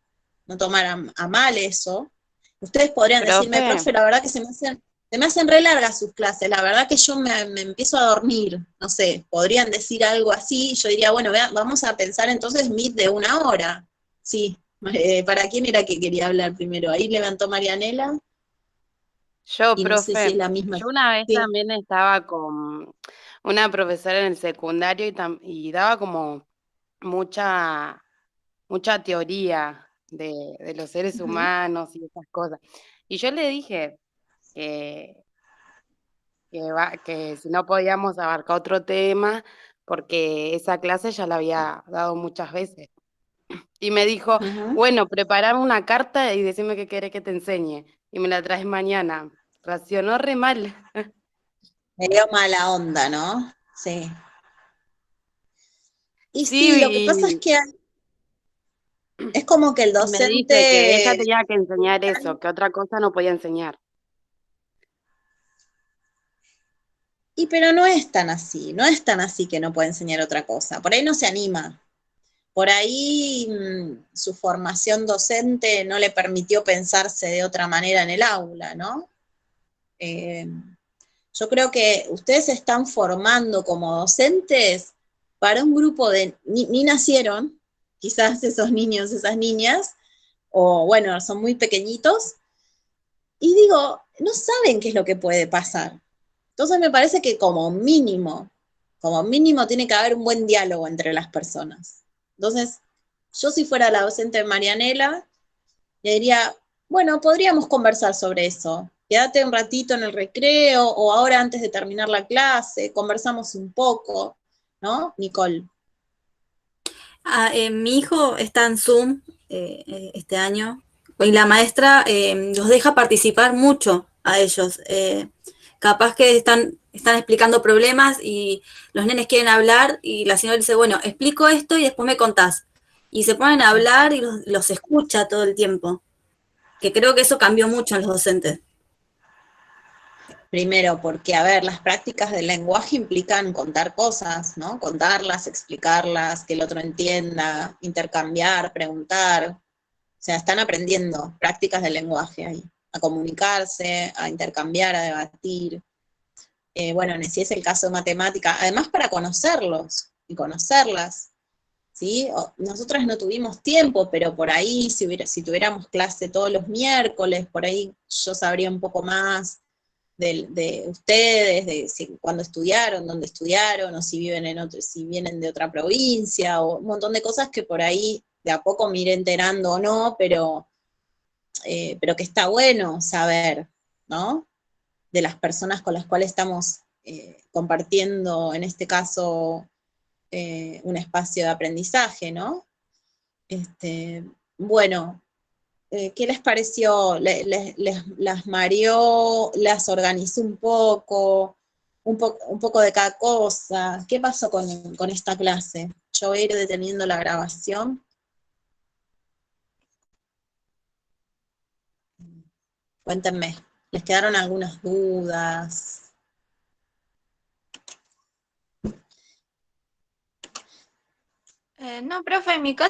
no tomar a mal eso. Ustedes podrían decirme, Profe, profe, la verdad que se me hacen re largas sus clases, la verdad que yo me empiezo a dormir, no sé, podrían decir algo así, yo diría, bueno, vamos a pensar entonces Meet de 1 hora. Sí, ¿para quién era que quería hablar primero? Ahí levantó Marianela, yo, y no sé si es profe, la misma. yo una vez Sí. también estaba con una profesora en el secundario y daba como mucha, mucha teoría de los seres Ujú. humanos y esas cosas. Y yo le dije que, que si no podíamos abarcar otro tema, porque esa clase ya la había dado muchas veces. Y me dijo, Ujú. bueno, preparame una carta y decime qué querés que te enseñe. Y me la traes mañana. Racionó re mal. Me dio mala onda, ¿no? Sí. Y sí, lo que pasa es Sí, que es como que el y me dice que ella docente, tenía que enseñar eso, que otra cosa no podía enseñar. y pero no es tan así, no es tan así que no puede enseñar otra cosa. Por ahí no se anima. Por ahí su formación docente no le permitió pensarse de otra manera en el aula, ¿no? Eh, yo creo que ustedes se están formando como docentes para un grupo de, ni nacieron, quizás esos niños, esas niñas, o bueno, son muy pequeñitos, y digo, no saben qué es lo que puede pasar. Entonces me parece que como mínimo tiene que haber un buen diálogo entre las personas. Entonces, yo si fuera la docente de Marianela, le diría, bueno, podríamos conversar sobre eso. Quédate un ratito en el recreo o ahora antes de terminar la clase, conversamos un poco, ¿no, Nicole? Mi hijo está en Zoom este año y la maestra los deja participar mucho a ellos. Capaz que están explicando problemas y los nenes quieren hablar y la señora dice, bueno, explico esto y después me contás. Y se ponen a hablar y los escucha todo el tiempo, que creo que eso cambió mucho en los docentes. Primero, porque, a ver, las prácticas del lenguaje implican contar cosas, ¿no? Contarlas, explicarlas, que el otro entienda, intercambiar, preguntar. O sea, están aprendiendo prácticas del lenguaje ahí, a comunicarse, a intercambiar, a debatir. Bueno, si es el caso de matemática, además para conocerlos y conocerlas, ¿sí? Nosotras no tuvimos tiempo, pero por ahí, si tuviéramos clase todos los miércoles, por ahí yo sabría un poco más de ustedes, de cuándo estudiaron, dónde estudiaron, o si viven si vienen de otra provincia, o un montón de cosas que por ahí de a poco me iré enterando o no, pero que está bueno saber, ¿no? De las personas con las cuales estamos compartiendo, en este caso, un espacio de aprendizaje, ¿no? Bueno, ¿qué les pareció? ¿Las mareó? ¿Las organizó un poco de cada cosa? ¿Qué pasó con esta clase? Yo voy a ir deteniendo la grabación. Cuéntenme, ¿les quedaron algunas dudas? No, profe, en mi caso